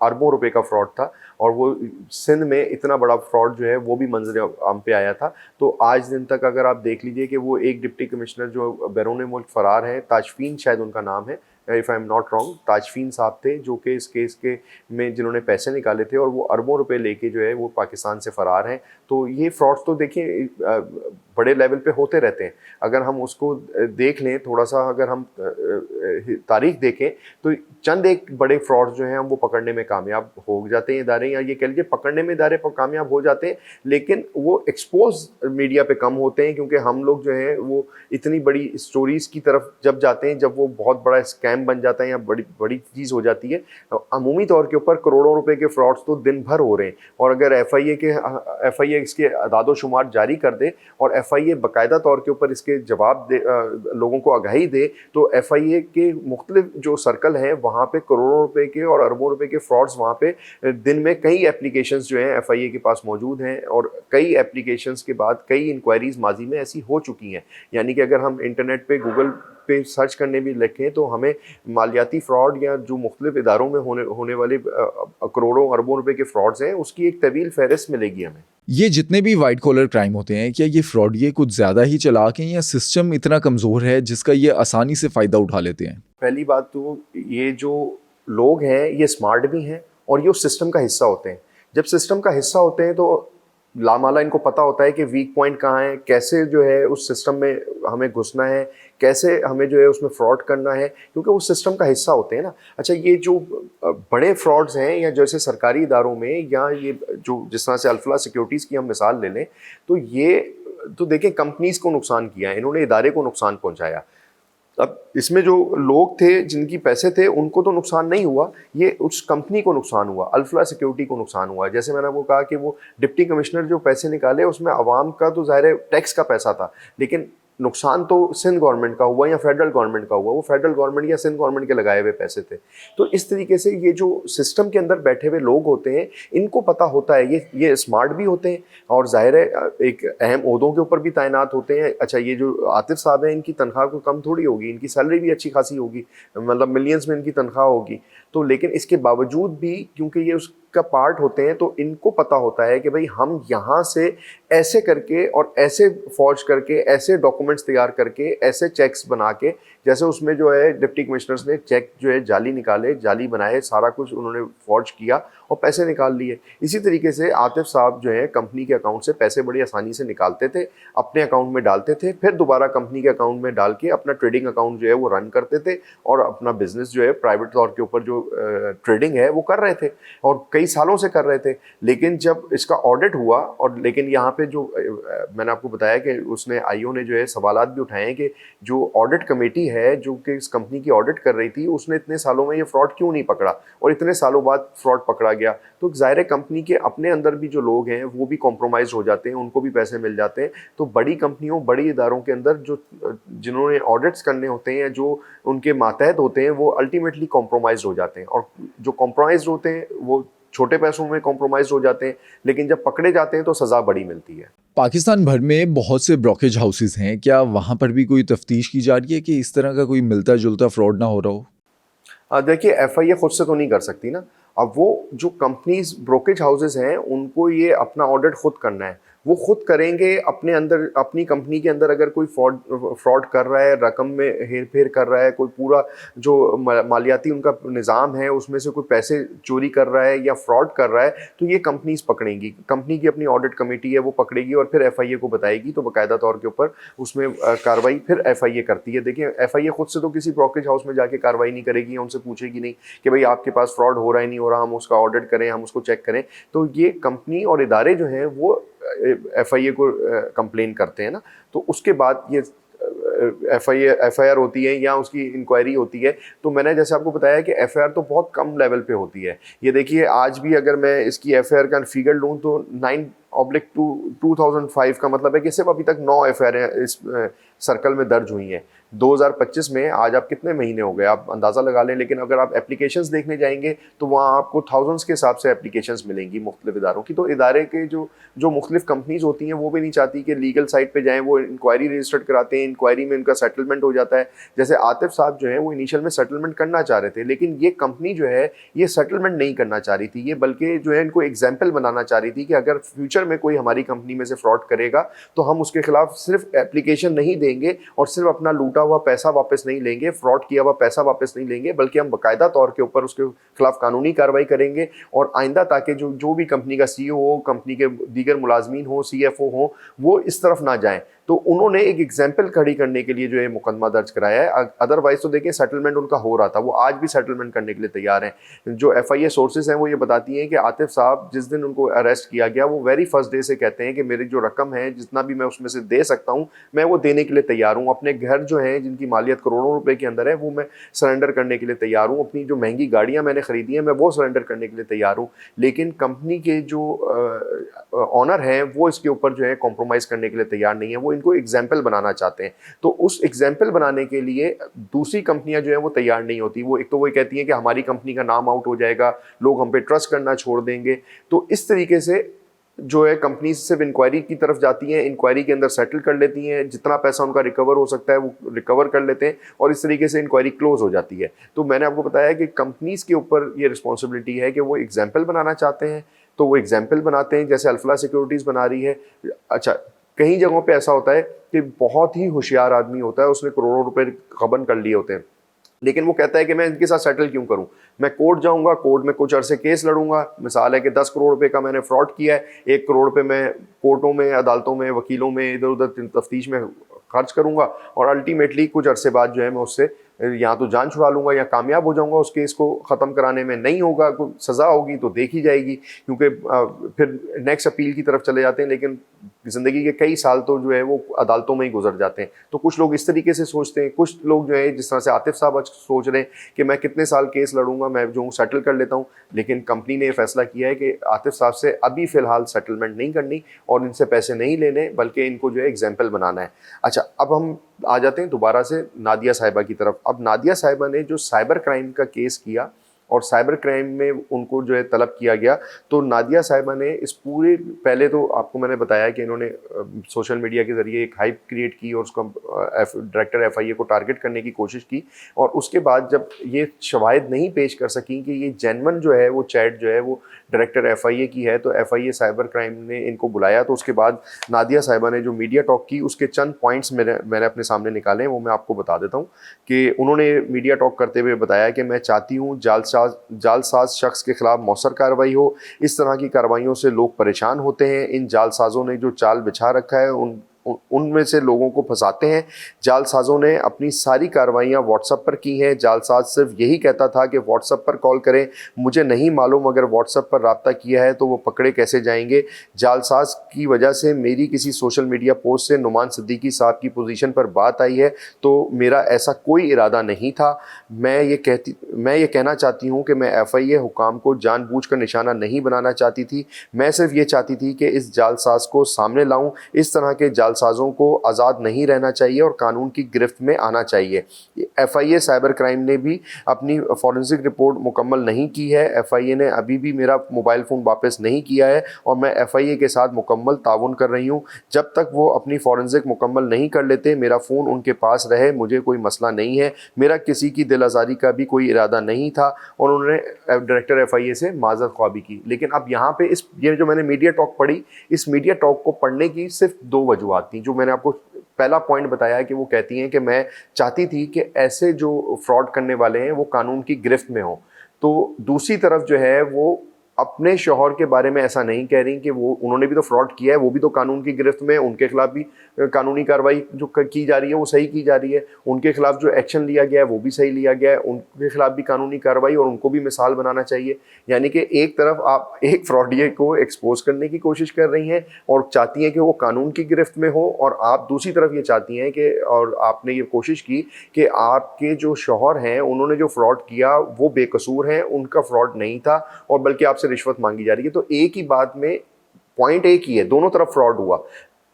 अरबों रुपए का फ्रॉड था, और वो सिंध में इतना बड़ा फ्रॉड जो है वो भी मंजर आम पे आया था। तो आज दिन तक अगर आप देख लीजिए कि वो एक डिप्टी कमिश्नर जो बैरून मुल्क फ़रार है, ताजफीन शायद उनका नाम है, if I am not wrong, Tajfeen साहब थे, जो कि इस केस के में जिन्होंने पैसे निकाले थे, और वो अरबों रुपए लेके जो है वो पाकिस्तान से फ़रार हैं। तो ये फ्रॉड्स तो देखिए बड़े लेवल पे होते रहते हैं। अगर हम उसको देख लें थोड़ा सा, अगर हम तारीख देखें, तो चंद एक बड़े फ्रॉड्स जो हैं हम वो पकड़ने में कामयाब हो जाते हैं इदारे, या ये कह लीजिए पकड़ने में इदारे पर कामयाब हो जाते हैं, लेकिन वो एक्सपोज मीडिया पे कम होते हैं, क्योंकि हम लोग जो है वो इतनी बड़ी स्टोरीज़ की तरफ जब जाते हैं, जब वो बहुत बड़ा स्कैम स्कैम बन जाता है या बड़ी बड़ी चीज़ हो जाती है। अमूमी तौर के ऊपर करोड़ों रुपए के फ्रॉड्स तो दिन भर हो रहे हैं, और अगर एफआईए इसके अदादोशुमार जारी कर दे और एफआईए बाकायदा तौर के ऊपर इसके जवाब दे, लोगों को आगाही दे, तो एफआईए के मुख्तलिफ जो सर्कल हैं वहाँ पे करोड़ों रुपए के और अरबों रुपए के फ्रॉड्स वहाँ पे दिन में कई एप्लीकेशंस जो हैं एफआईए के पास मौजूद हैं, और कई एप्लीकेशंस के बाद कई इंक्वायरीज माजी में ऐसी हो चुकी हैं। यानी कि अगर हम इंटरनेट पे गूगल पे सर्च करने भी लिखें तो हमें मालियाती फ्रॉड या जो मुख्तलिफ इदारों में होने वाले करोड़ों अरबों रुपए के फ्रॉड्स हैं उसकी एक तवील फहरिस्त मिलेगी हमें। ये जितने भी वाइट कॉलर क्राइम होते हैं, क्या ये फ्रॉड ये कुछ ज़्यादा ही चालाक हैं या सिस्टम इतना कमज़ोर है जिसका ये आसानी से फ़ायदा उठा लेते हैं? पहली बात तो ये जो लोग हैं ये स्मार्ट भी हैं और ये उस सिस्टम का हिस्सा होते हैं। जब सिस्टम का हिस्सा होते हैं तो लामाला इनको पता होता है कि वीक पॉइंट कहाँ है, कैसे जो है उस सिस्टम में हमें घुसना है, कैसे हमें जो है उसमें फ्रॉड करना है, क्योंकि उस सिस्टम का हिस्सा होते हैं ना। अच्छा, ये जो बड़े फ्रॉड्स हैं या जैसे सरकारी इदारों में या ये जो जिस तरह से अल्फला सिक्योरिटीज़ की हम मिसाल ले लें, तो ये तो देखें कंपनीज़ को नुकसान किया है, इन्होंने इदारे को नुकसान पहुँचाया। अब इसमें जो लोग थे जिनकी पैसे थे उनको तो नुकसान नहीं हुआ, ये उस कंपनी को नुकसान हुआ, अल्फला सिक्योरिटी को नुकसान हुआ। जैसे मैंने वो कहा कि वो डिप्टी कमिश्नर जो पैसे निकाले उसमें अवाम का तो ज़ाहिर है टैक्स का पैसा था, लेकिन नुकसान तो सिंध गवर्नमेंट का हुआ या फेडरल गवर्नमेंट का हुआ, वो फेडरल गवर्नमेंट या सिंध गवर्नमेंट के लगाए हुए पैसे थे। तो इस तरीके से ये जो सिस्टम के अंदर बैठे हुए लोग होते हैं इनको पता होता है, ये स्मार्ट भी होते हैं और ज़ाहिर है एक अहम ओहदों के ऊपर भी तैनात होते हैं। अच्छा, ये जो आतिफ साहब हैं इनकी तनख्वाह को कम थोड़ी होगी, इनकी सैलरी भी अच्छी खासी होगी, मतलब मिलियंस में इनकी तनख्वाह होगी। तो लेकिन इसके बावजूद भी क्योंकि ये उसका पार्ट होते हैं तो इनको पता होता है कि भाई हम यहाँ से ऐसे करके और ऐसे फॉर्ज करके ऐसे डॉक्यूमेंट्स तैयार करके ऐसे चेक्स बना के, जैसे उसमें जो है डिप्टी कमिश्नर्स ने चेक जो है जाली निकाले, जाली बनाए, सारा कुछ उन्होंने फॉर्ज किया और पैसे निकाल लिए। इसी तरीके से आतिफ साहब जो है कंपनी के अकाउंट से पैसे बड़ी आसानी से निकालते थे, अपने अकाउंट में डालते थे, फिर दोबारा कंपनी के अकाउंट में डाल के अपना ट्रेडिंग अकाउंट जो है वो रन करते थे और अपना बिजनेस जो है प्राइवेट तौर के ऊपर जो ट्रेडिंग है वो कर रहे थे और कई सालों से कर रहे थे। लेकिन जब इसका ऑडिट हुआ और लेकिन यहाँ पे जो मैंने आपको बताया कि उसने आईओ ने जो है सवालात भी उठाए हैं कि जो ऑडिट कमेटी है जो कि इस कंपनी की ऑडिट कर रही थी उसने इतने सालों में ये फ्रॉड क्यों नहीं पकड़ा और इतने सालों बाद फ्रॉड पकड़ा गया। तो ज़ाहिर कंपनी के अपने अंदर भी जो लोग हैं वो भी कॉम्प्रोमाइज़ हो जाते हैं, उनको भी पैसे मिल जाते हैं। तो बड़ी कंपनियों बड़ी इदारों के अंदर जो जिन्होंने ऑडिट्स करने होते हैं या जो उनके मातहत होते हैं वो अल्टीमेटली कॉम्प्रोमाइज़ हो जाते हैं और जो कॉम्प्रोमाइज़ होते हैं वो छोटे पैसों में कॉम्प्रोमाइज़ हो जाते हैं, लेकिन जब पकड़े जाते हैं तो सज़ा बड़ी मिलती है। पाकिस्तान भर में बहुत से ब्रोकेज हाउसेस हैं, क्या वहाँ पर भी कोई तफ्तीश की जा रही है कि इस तरह का कोई मिलता जुलता फ्रॉड ना हो रहा हो? देखिए, एफआईए खुद से तो नहीं कर सकती ना। अब वो जो कंपनीज ब्रोकेज हाउसेस हैं उनको ये अपना ऑडिट खुद करना है, वो खुद करेंगे। अपने अंदर अपनी कंपनी के अंदर अगर कोई फ्रॉड कर रहा है, रकम में हेर फेर कर रहा है, कोई पूरा जो मालियाती उनका निज़ाम है उसमें से कोई पैसे चोरी कर रहा है या फ्रॉड कर रहा है, तो ये कंपनीज पकड़ेंगी। कंपनी की अपनी ऑडिट कमेटी है वो पकड़ेगी और फिर एफआईए को बताएगी, तो बाकायदा तौर के ऊपर उसमें कार्रवाई फिर एफआईए करती है। देखिए, एफआईए खुद से तो किसी ब्रोकेज हाउस में जाके कार्रवाई नहीं करेगी, उनसे पूछेगी नहीं कि भाई आपके पास फ्रॉड हो रहा है नहीं हो रहा, हम उसका ऑडिट करें, हम उसको चेक करें। तो ये कंपनी और इदारे जो हैं वो एफआईए को कंप्लेन करते हैं ना, तो उसके बाद ये एफआईआर होती है या उसकी इंक्वायरी होती है। तो मैंने जैसे आपको बताया कि एफआईआर तो बहुत कम लेवल पे होती है। ये देखिए, आज भी अगर मैं इसकी एफआईआर का फिगर लूँ तो 9/2005 का मतलब है कि सिर्फ अभी तक 9 एफआईआर इस सर्कल में दर्ज हुई हैं। 2025 में आज आप कितने महीने हो गए आप अंदाज़ा लगा लें, लेकिन अगर आप एप्लीकेशंस देखने जाएंगे तो वहाँ आपको थाउजेंड्स के हिसाब से एप्लीकेशंस मिलेंगी मुख्तलिफ इदारों की। तो इदारे के जो मुख्तलिफ कंपनीज होती हैं वो भी नहीं चाहती कि लीगल साइट पे जाएं, वो इंक्वायरी रजिस्टर्ड कराते हैं, इंक्वायरी में उनका सेटलमेंट हो जाता है। जैसे आतिफ साहब जो है वो इनिशियल में सेटलमेंट करना चाह रहे थे, लेकिन ये कंपनी जो है ये सेटलमेंट नहीं करना चाह रही थी, ये बल्कि जो है इनको एग्जाम्पल बनाना चाह रही थी कि अगर फ्यूचर में कोई हमारी कंपनी में से फ्रॉड करेगा तो हम उसके खिलाफ सिर्फ एप्लीकेशन नहीं देंगे और सिर्फ अपना लूटा हुआ पैसा वापस नहीं लेंगे, फ्रॉड किया हुआ पैसा वापस नहीं लेंगे, बल्कि हम बाकायदा तौर के ऊपर उसके खिलाफ कानूनी कार्रवाई करेंगे। और आइंदा ताकि जो भी कंपनी का सीईओ हो, कंपनी के दीगर मुलाजमीन हो, सीएफओ हो, वो इस तरफ ना जाएं। तो उन्होंने एक एग्जाम्पल खड़ी करने के लिए जो है मुकदमा दर्ज कराया है। अदरवाइज तो देखिए सेटलमेंट उनका हो रहा था, वो आज भी सेटलमेंट करने के लिए तैयार हैं। जो एफआईए सोर्सेज हैं वो ये बताती हैं कि आतिफ साहब जिस दिन उनको अरेस्ट किया गया वो वेरी फर्स्ट डे से कहते हैं कि मेरी जो रकम है, जितना भी मैं उसमें से दे सकता हूँ, मैं वो देने के लिए तैयार हूँ। अपने घर जो हैं जिनकी मालियत करोड़ों रुपए के अंदर है, वो मैं सरेंडर करने के लिए तैयार हूँ। अपनी जो महंगी गाड़ियाँ मैंने खरीदी हैं, मैं वो सरेंडर करने के लिए तैयार हूँ। लेकिन कंपनी के जो ऑनर हैं वो इसके ऊपर जो है कॉम्प्रोमाइज़ करने के लिए तैयार नहीं है। वो इनको एग्जाम्पल बनाना चाहते हैं। तो उस एग्जाम्पल बनाने के लिए दूसरी कंपनियां जो है वो तैयार नहीं होती। वो एक तो वो कहती हैं कि हमारी कंपनी का नाम आउट हो जाएगा, लोग हम पे ट्रस्ट करना छोड़ देंगे। तो इस तरीके से जो है कंपनी सिर्फ इंक्वायरी की तरफ जाती हैं, इंक्वायरी के अंदर सेटल कर लेती हैं, जितना पैसा उनका रिकवर हो सकता है वो रिकवर कर लेते हैं और इस तरीके से इंक्वायरी क्लोज हो जाती है। तो मैंने आपको बताया कि कंपनीज के ऊपर ये रिस्पॉन्सिबिलिटी है कि वो एग्जाम्पल बनाना चाहते हैं तो वो एग्जाम्पल बनाते हैं, जैसे अल्फला सिक्योरिटीज़ बना रही है। अच्छा, कई जगहों पे ऐसा होता है कि बहुत ही होशियार आदमी होता है, उसने करोड़ों रुपए गबन कर लिए होते हैं, लेकिन वो कहता है कि मैं इनके साथ सेटल क्यों करूं, मैं कोर्ट जाऊंगा, कोर्ट में कुछ अरसे केस लड़ूंगा। मिसाल है कि 10 करोड़ रुपए का मैंने फ्रॉड किया है, 1 करोड़ रुपए मैं कोर्टों में, अदालतों में, वकीलों में, इधर उधर तफ्तीश में खर्च करूंगा और अल्टीमेटली कुछ अरसे बाद जो है मैं उससे या तो जान छुड़ा लूंगा या कामयाब हो जाऊंगा उस केस को ख़त्म कराने में। नहीं होगा, कोई सज़ा होगी तो देखी जाएगी, क्योंकि फिर नेक्स्ट अपील की तरफ चले जाते हैं। लेकिन ज़िंदगी के कई साल तो जो है वो अदालतों में ही गुजर जाते हैं। तो कुछ लोग इस तरीके से सोचते हैं, कुछ लोग जो है जिस तरह से आतिफ साहब आज सोच रहे हैं कि मैं कितने साल केस लड़ूंगा, मैं जो सेटल कर लेता हूँ। लेकिन कंपनी ने फैसला किया है कि आतिफ साहब से अभी फ़िलहाल सेटलमेंट नहीं करनी और इनसे पैसे नहीं लेने, बल्कि इनको जो है एग्जाम्पल बनाना है। अच्छा, अब हम आ जाते हैं दोबारा से नादिया साहिबा की तरफ। अब नादिया साहिबा ने जो साइबर क्राइम का केस किया और साइबर क्राइम में उनको जो है तलब किया गया, तो नादिया साहिबा ने इस पूरे, पहले तो आपको मैंने बताया कि इन्होंने सोशल मीडिया के ज़रिए एक हाइप क्रिएट की और उसको डायरेक्टर एफआईए को टारगेट करने की कोशिश की। और उसके बाद जब ये शवाहिद नहीं पेश कर सकी कि ये जेन्युइन जो है वो चैट जो है वो डायरेक्टर एफआईए की है, तो एफआईए साइबर क्राइम ने इनको बुलाया। तो उसके बाद नादिया साहिबा ने जो मीडिया टॉक की, उसके चंद पॉइंट्स मैंने अपने सामने निकाले हैं, वो मैं आपको बता देता हूँ कि उन्होंने मीडिया टॉक करते हुए बताया कि मैं चाहती हूँ जालसाज शख्स के खिलाफ मौसर कार्रवाई हो। इस तरह की कार्रवाइयों से लोग परेशान होते हैं। इन जालसाजों ने जो चाल बिछा रखा है उनमें से लोगों को फंसाते हैं। जालसाजों ने अपनी सारी कार्रवाइयाँ व्हाट्सएप पर की हैं। जालसाज सिर्फ यही कहता था कि व्हाट्सएप पर कॉल करें, मुझे नहीं मालूम अगर व्हाट्सएप पर रब्ता किया है तो वो पकड़े कैसे जाएंगे। जालसाज की वजह से मेरी किसी सोशल मीडिया पोस्ट से नुमान सिद्दीकी साहब की पोजीशन पर बात आई है, तो मेरा ऐसा कोई इरादा नहीं था। मैं ये कहना चाहती हूँ कि मैं एफआईए हुकाम को जानबूझकर निशाना नहीं बनाना चाहती थी। मैं सिर्फ ये चाहती थी कि इस जालसाज को सामने लाऊं। इस तरह के जालसाजों को आज़ाद नहीं रहना चाहिए और कानून की गिरफ्त में आना चाहिए। एफआईए साइबर क्राइम ने भी अपनी फॉरेंसिक रिपोर्ट मुकम्मल नहीं की है। एफआईए ने अभी भी मेरा मोबाइल फ़ोन वापस नहीं किया है और मैं एफआईए के साथ मुकम्मल ताउन कर रही हूँ। जब तक वो अपनी फॉरेंसिक मुकम्मल नहीं कर लेते, मेरा फ़ोन उनके पास रहे, मुझे कोई मसला नहीं है। मेरा किसी की दिल आज़ारी का भी कोई इरादा नहीं था। और उन्होंने डायरेक्टर एफआईए से माज़रत ख्वाह भी की। लेकिन अब यहाँ पे ये जो मैंने मीडिया टॉक पढ़ी, इस मीडिया टॉक को पढ़ने की सिर्फ 2 वजूहत थी। जो मैंने आपको पहला पॉइंट बताया कि वो कहती हैं कि मैं चाहती थी कि ऐसे जो फ्रॉड करने वाले हैं वो कानून की गिरफ्त में हों। तो दूसरी तरफ जो है वो अपने शौहर के बारे में ऐसा नहीं कह रही कि वो, उन्होंने भी तो फ्रॉड किया है, वो भी तो कानून की गिरफ्त में, उनके खिलाफ भी कानूनी कार्रवाई जो की जा रही है वो सही की जा रही है। उनके खिलाफ जो एक्शन लिया गया है वो भी सही लिया गया है, उनके खिलाफ भी कानूनी कार्रवाई और उनको भी मिसाल बनाना चाहिए। यानी कि एक तरफ आप एक फ्रॉडियर को एक्सपोज करने की कोशिश कर रही हैं और चाहती हैं कि वो कानून की गिरफ्त में हो, और आप दूसरी तरफ ये चाहती हैं कि, और आपने ये कोशिश की कि आपके जो शौहर हैं उन्होंने जो फ्रॉड किया वो बेकसूर हैं, उनका फ्रॉड नहीं था और बल्कि आपसे रिश्वत मांगी जा रही है। तो एक ही बात में पॉइंट एक ही है, दोनों तरफ फ्रॉड हुआ।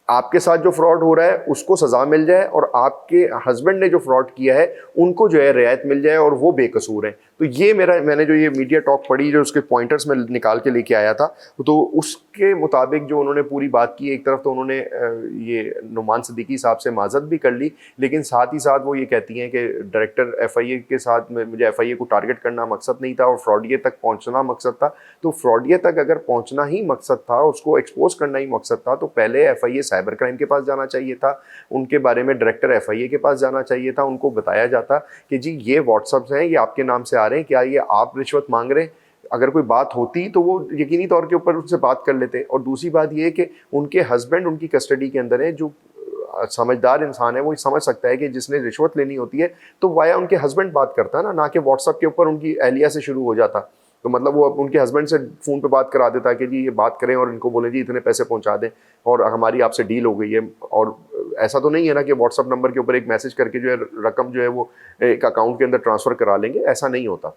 आपके साथ जो फ्रॉड हो रहा है उसको सज़ा मिल जाए और आपके हस्बैंड ने जो फ्रॉड किया है उनको जो है रियायत मिल जाए और वो बेकसूर हैं। तो ये मैंने जो ये मीडिया टॉक पढ़ी, जो उसके पॉइंटर्स में निकाल के लेके आया था, तो उसके मुताबिक जो उन्होंने पूरी बात की, एक तरफ तो उन्होंने ये नुमान सिद्दीकी साहब से माज़रत भी कर ली, लेकिन साथ ही साथ वो ये कहती हैं कि डायरेक्टर एफआईए के साथ मुझे एफआईए को टारगेट करना मकसद नहीं था और फ्रॉडिये तक पहुँचना मकसद था। तो फ्रॉडिये तक अगर पहुँचना ही मकसद था, उसको एक्सपोज करना ही मकसद था, तो पहले एफआईए साइबर क्राइम के पास जाना चाहिए था, उनके बारे में डायरेक्टर एफआईए के पास जाना चाहिए था, उनको बताया जाता कि जी ये व्हाट्सएप्स हैं, ये आपके नाम से आ रहे हैं, क्या ये आप रिश्वत मांग रहे हैं। अगर कोई बात होती तो वो यकीनी तौर के ऊपर उनसे बात कर लेते। और दूसरी बात ये है कि उनके हस्बैंड उनकी कस्टडी के अंदर है, जो समझदार इंसान है वो समझ सकता है कि जिसने रिश्वत लेनी होती है तो वाया उनके हस्बैंड बात करता है ना कि व्हाट्सएप के ऊपर उनकी अहलिया से शुरू हो जाता। तो मतलब वो उनके हस्बैंड से फ़ोन पे बात करा देता है कि जी ये बात करें और इनको बोलें जी इतने पैसे पहुंचा दें और हमारी आपसे डील हो गई है। और ऐसा तो नहीं है ना कि व्हाट्सअप नंबर के ऊपर एक मैसेज करके जो है रकम जो है वो एक अकाउंट के अंदर ट्रांसफ़र करा लेंगे, ऐसा नहीं होता।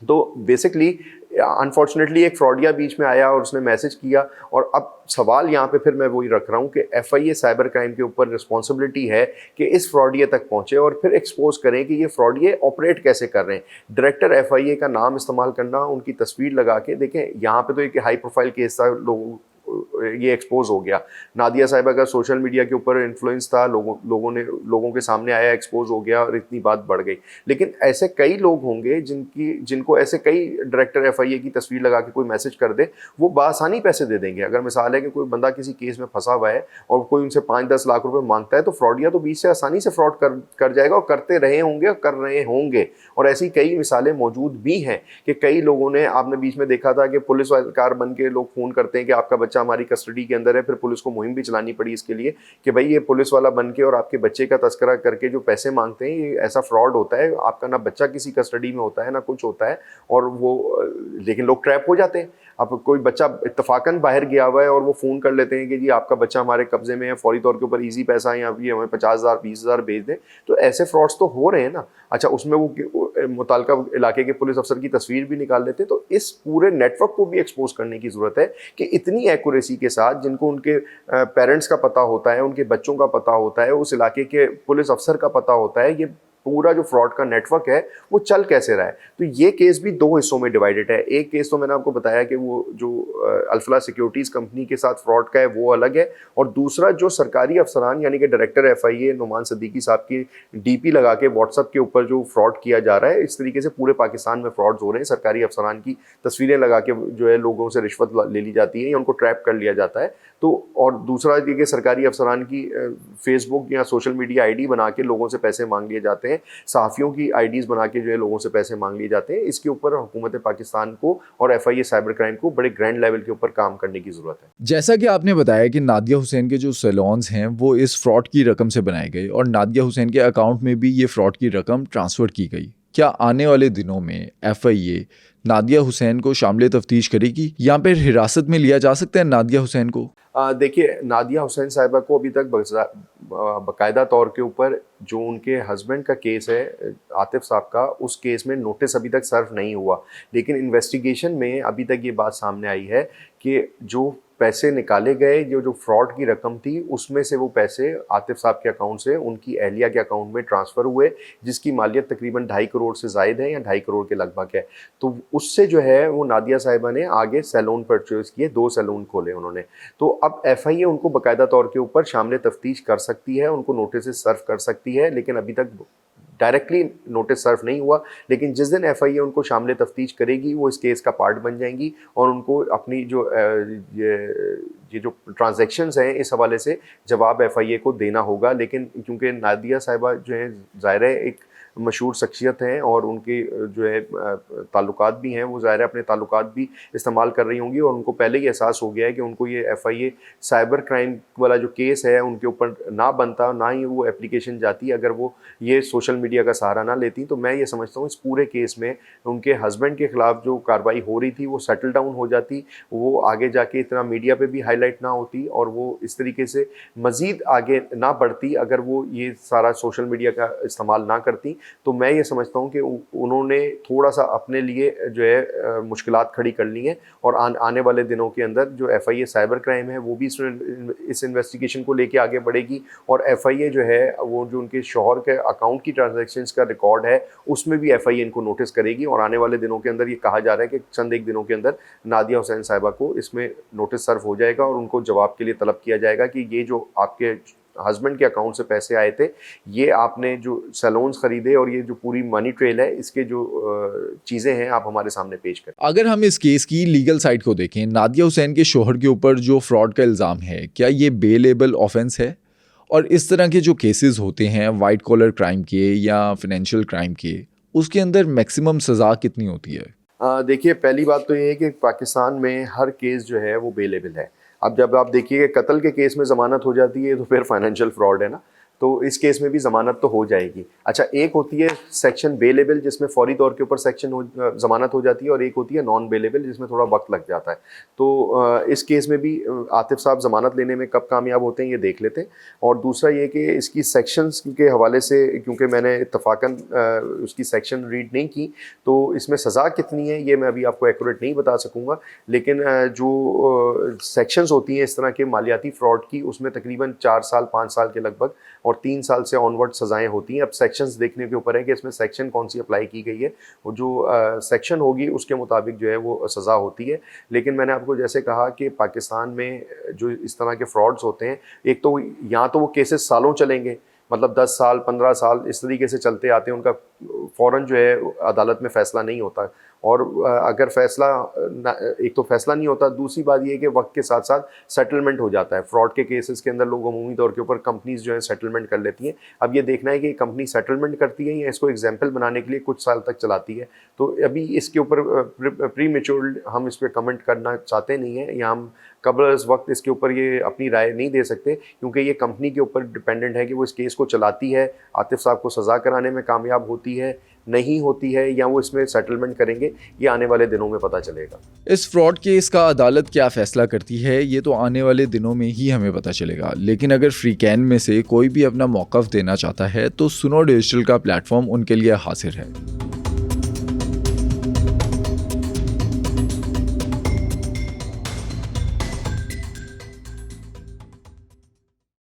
तो बेसिकली अनफॉर्चुनेटली एक फ्रॉडिया बीच में आया और उसने मैसेज किया। और अब सवाल यहाँ पे फिर मैं वही रख रहा हूँ कि एफआईए साइबर क्राइम के ऊपर रिस्पॉन्सिबिलिटी है कि इस फ्रॉडिया तक पहुँचे और फिर एक्सपोज करें कि ये फ्रॉडिया ऑपरेट कैसे कर रहे हैं। डायरेक्टर एफआईए का नाम इस्तेमाल करना, उनकी तस्वीर लगा के देखें, यहाँ पे तो एक हाई प्रोफाइल केस था, लोगों ये एक्सपोज हो गया। नादिया साहिबा का सोशल मीडिया के ऊपर इन्फ्लुएंस था, लोगों के सामने आया, एक्सपोज हो गया और इतनी बात बढ़ गई। लेकिन ऐसे कई लोग होंगे जिनको ऐसे कई डायरेक्टर एफआईए की तस्वीर लगा के कोई मैसेज कर दे, वो बासानी पैसे दे देंगे। अगर मिसाल है कि कोई बंदा किसी केस में फंसा हुआ है और कोई उनसे 5-10 लाख रुपए मांगता है, तो फ्रॉडिया तो बीच से आसानी से फ्रॉड कर जाएगा और करते रहे होंगे और कर रहे होंगे। और ऐसी कई मिसालें मौजूद भी हैं कि कई लोगों ने, आपने बीच में देखा था कि पुलिस कार बन के लोग फ़ोन करते हैं कि आपका बच्चा हमारी कस्टडी के अंदर है। फिर पुलिस को मुहिम भी चलानी पड़ी इसके लिए कि भाई ये पुलिस वाला बन के और आपके बच्चे का तस्करा करके जो पैसे मांगते हैं, ये ऐसा फ्रॉड होता है। आपका ना बच्चा किसी कस्टडी में होता है ना कुछ होता है, और वो लेकिन लोग ट्रैप हो जाते हैं। अब कोई बच्चा इत्तफाकन बाहर गया हुआ है और वो फ़ोन कर लेते हैं कि जी आपका बच्चा हमारे कब्जे में है, फौरी तौर के ऊपर ईजी पैसा है, अभी हमें 50,000 20,000 भेज दें। तो ऐसे फ्रॉड्स तो हो रहे हैं ना। अच्छा, उसमें वो मुताल्लिका इलाके के पुलिस अफसर की तस्वीर भी निकाल लेते हैं। तो इस पूरे नेटवर्क को भी एक्सपोज करने की ज़रूरत है कि इतनी एक्यूरेसी के साथ, जिनको उनके पेरेंट्स का पता होता है, उनके बच्चों का पता होता है, उस इलाके के पुलिस अफसर का पता होता है, ये पूरा जो फ्रॉड का नेटवर्क है वो चल कैसे रहा है। तो ये केस भी 2 हिस्सों में डिवाइडेड है। एक केस तो मैंने आपको बताया कि वो जो अल्फला सिक्योरिटीज़ कंपनी के साथ फ्रॉड का है वो अलग है, और दूसरा जो सरकारी अफसरान यानी कि डायरेक्टर एफआईए नुमान सिद्दीकी साहब की डीपी लगा के व्हाट्सएप के ऊपर जो फ्रॉड किया जा रहा है, इस तरीके से पूरे पाकिस्तान में फ्रॉड्स हो रहे हैं। सरकारी अफसरान की तस्वीरें लगा के जो है लोगों से रिश्वत ले ली जाती है या उनको ट्रैप कर लिया जाता है। तो और दूसरा ये कि सरकारी अफसरान की फेसबुक या सोशल मीडिया आईडी बना के लोगों से पैसे मांग लिए जाते हैं, सहाफ़ियों की आईडीज़ बना के जो है लोगों से पैसे मांग लिए जाते हैं। इसके ऊपर हुकूमत पाकिस्तान को और एफआईए साइबर क्राइम को बड़े ग्रैंड लेवल के ऊपर काम करने की ज़रूरत है। जैसा कि आपने बताया कि नादिया हुसैन के जो सैलून्स हैं वो इस फ्रॉड की रकम से बनाए गए और नादिया हुसैन के अकाउंट में भी ये फ्रॉड की रकम ट्रांसफ़र की गई। क्या आने वाले दिनों में एफआईए नादिया हुसैन को शामिल तफ्तीश करेगी या फिर हिरासत में लिया जा सकता है नादिया हुसैन को? देखिए, नादिया हुसैन साहिबा को अभी तक बाकायदा तौर के ऊपर जो उनके हस्बैंड का केस है आतिफ साहब का, उस केस में नोटिस अभी तक सर्व नहीं हुआ। लेकिन इन्वेस्टिगेशन में अभी तक ये बात सामने आई है कि जो पैसे निकाले गए, जो फ्रॉड की रकम थी, उसमें से वो पैसे आतिफ साहब के अकाउंट से उनकी अहलिया के अकाउंट में ट्रांसफ़र हुए, जिसकी मालियत तकरीबन 2.5 करोड़ से ज़ायद है या 2.5 करोड़ के लगभग है। तो उससे जो है वो नादिया साहिबा ने आगे सैलून परचेज़ किए, 2 सैलून खोले उन्होंने। तो अब एफआईए उनको बाकायदा तौर के ऊपर शामिल तफ्तीश कर सकती है, उनको नोटिस सर्व कर सकती है, लेकिन अभी तक डायरेक्टली नोटिस सर्व नहीं हुआ। लेकिन जिस दिन एफआईए उनको शामिल तफ्तीश करेगी, वो इस केस का पार्ट बन जाएंगी और उनको अपनी जो ये जो ट्रांजैक्शंस हैं इस हवाले से जवाब एफआईए को देना होगा। लेकिन क्योंकि नादिया साहिबा जो है ज़ाहिर है एक मशहूर शख्सियत हैं और उनके जो है ताल्लुकात भी हैं, वो ज़ाहिर है अपने ताल्लुकात भी इस्तेमाल कर रही होंगी और उनको पहले ही एहसास हो गया है कि उनको ये एफआईए साइबर क्राइम वाला जो केस है उनके ऊपर ना बनता, ना ही वो एप्लीकेशन जाती अगर वो ये सोशल मीडिया का सहारा ना लेती। तो मैं ये समझता हूँ इस पूरे केस में उनके हस्बैंड के ख़िलाफ़ जो कार्रवाई हो रही थी वो सेटल डाउन हो जाती, वो आगे जाके इतना मीडिया पे भी हाईलाइट ना होती और वो इस तरीके से मज़ीद आगे ना बढ़ती अगर वो ये सारा सोशल मीडिया का इस्तेमाल ना करती। तो मैं ये समझता हूँ कि उन्होंने थोड़ा सा अपने लिए जो है मुश्किलात खड़ी कर ली हैं और आने वाले दिनों के अंदर जो एफआईए साइबर क्राइम है वो भी इस इन्वेस्टिगेशन को लेके आगे बढ़ेगी और एफआईए जो है वो जो उनके शौहर के अकाउंट की ट्रांजैक्शंस का रिकॉर्ड है उसमें भी एफआईए इनको नोटिस करेगी और आने वाले दिनों के अंदर ये कहा जा रहा है कि चंद एक दिनों के अंदर नादिया हुसैन साहिबा को इसमें नोटिस सर्व हो जाएगा और उनको जवाब के लिए तलब किया जाएगा कि ये जो आपके हस्बैंड के अकाउंट से पैसे आए थे, ये आपने जो सैलून्स खरीदे और ये जो पूरी मनी ट्रेल है, इसके जो चीज़ें हैं आप हमारे सामने पेश करें। अगर हम इस केस की लीगल साइड को देखें, नादिया हुसैन के शोहर के ऊपर जो फ्रॉड का इल्ज़ाम है, क्या ये बेलेबल ऑफेंस है? और इस तरह के जो केसेस होते हैं वाइट कॉलर क्राइम के या फाइनेंशियल क्राइम के, उसके अंदर मैक्सिमम सज़ा कितनी होती है? देखिए, पहली बात तो ये है कि पाकिस्तान में हर केस जो है वो बेलेबल है। अब जब आप देखिए कत्ल के केस में ज़मानत हो जाती है तो फिर फाइनेंशियल फ्रॉड है ना। तो इस केस में भी ज़मानत तो हो जाएगी। अच्छा, एक होती है सेक्शन बेलेबल जिसमें फौरी तौर के ऊपर ज़मानत हो जाती है, और एक होती है नॉन बेलेबल जिसमें थोड़ा वक्त लग जाता है। तो इस केस में भी आतिफ साहब ज़मानत लेने में कब कामयाब होते हैं ये देख लेते हैं। और दूसरा ये कि इसकी सेक्शंस के हवाले से, क्योंकि मैंने इत्तफाकन उसकी सेक्शन रीड नहीं की, तो इसमें सज़ा कितनी है ये मैं अभी आपको एक्यूरेट नहीं बता सकूँगा, लेकिन जो सेक्शंस होती हैं इस तरह के मालियाती फ्रॉड की, उसमें तकरीबन 4 साल 5 साल के लगभग और 3 साल से ऑनवर्ड सज़ाएँ होती हैं। अब सेक्शंस देखने के ऊपर है कि इसमें सेक्शन कौन सी अप्लाई की गई है, और जो सेक्शन होगी उसके मुताबिक जो है वो सज़ा होती है। लेकिन मैंने आपको जैसे कहा कि पाकिस्तान में जो इस तरह के फ्रॉड्स होते हैं, एक तो यहाँ तो वो केसेस सालों चलेंगे, मतलब 10 साल 15 साल इस तरीके से चलते आते हैं, उनका फ़ौरन जो है अदालत में फ़ैसला नहीं होता। और अगर फ़ैसला एक तो फ़ैसला नहीं होता, दूसरी बात ये है कि वक्त के साथ साथ सेटलमेंट हो जाता है। फ्रॉड के केसेस के अंदर लोग अमूमी तौर के ऊपर कंपनीज़ जो है सेटलमेंट कर लेती हैं। अब ये देखना है कि कंपनी सेटलमेंट करती है या इसको एग्जाम्पल बनाने के लिए कुछ साल तक चलाती है। तो अभी इसके ऊपर प्री मैच्योर्ड हम इस पर कमेंट करना चाहते नहीं हैं, या हम कब्ल इस वक्त इसके ऊपर ये अपनी राय नहीं दे सकते, क्योंकि ये कंपनी के ऊपर डिपेंडेंट है कि वो इस केस को चलाती है, आतिफ साहब को सज़ा कराने में कामयाब होती है, नहीं होती है, या वो इसमें सेटलमेंट करेंगे। ये आने वाले दिनों में पता चलेगा। इस फ्रॉड केस का अदालत क्या फैसला करती है ये तो आने वाले दिनों में ही हमें पता चलेगा। लेकिन अगर फ्री कैन में से कोई भी अपना मौक़िफ़ देना चाहता है तो सुनो डिजिटल का प्लेटफॉर्म उनके लिए हाजिर है।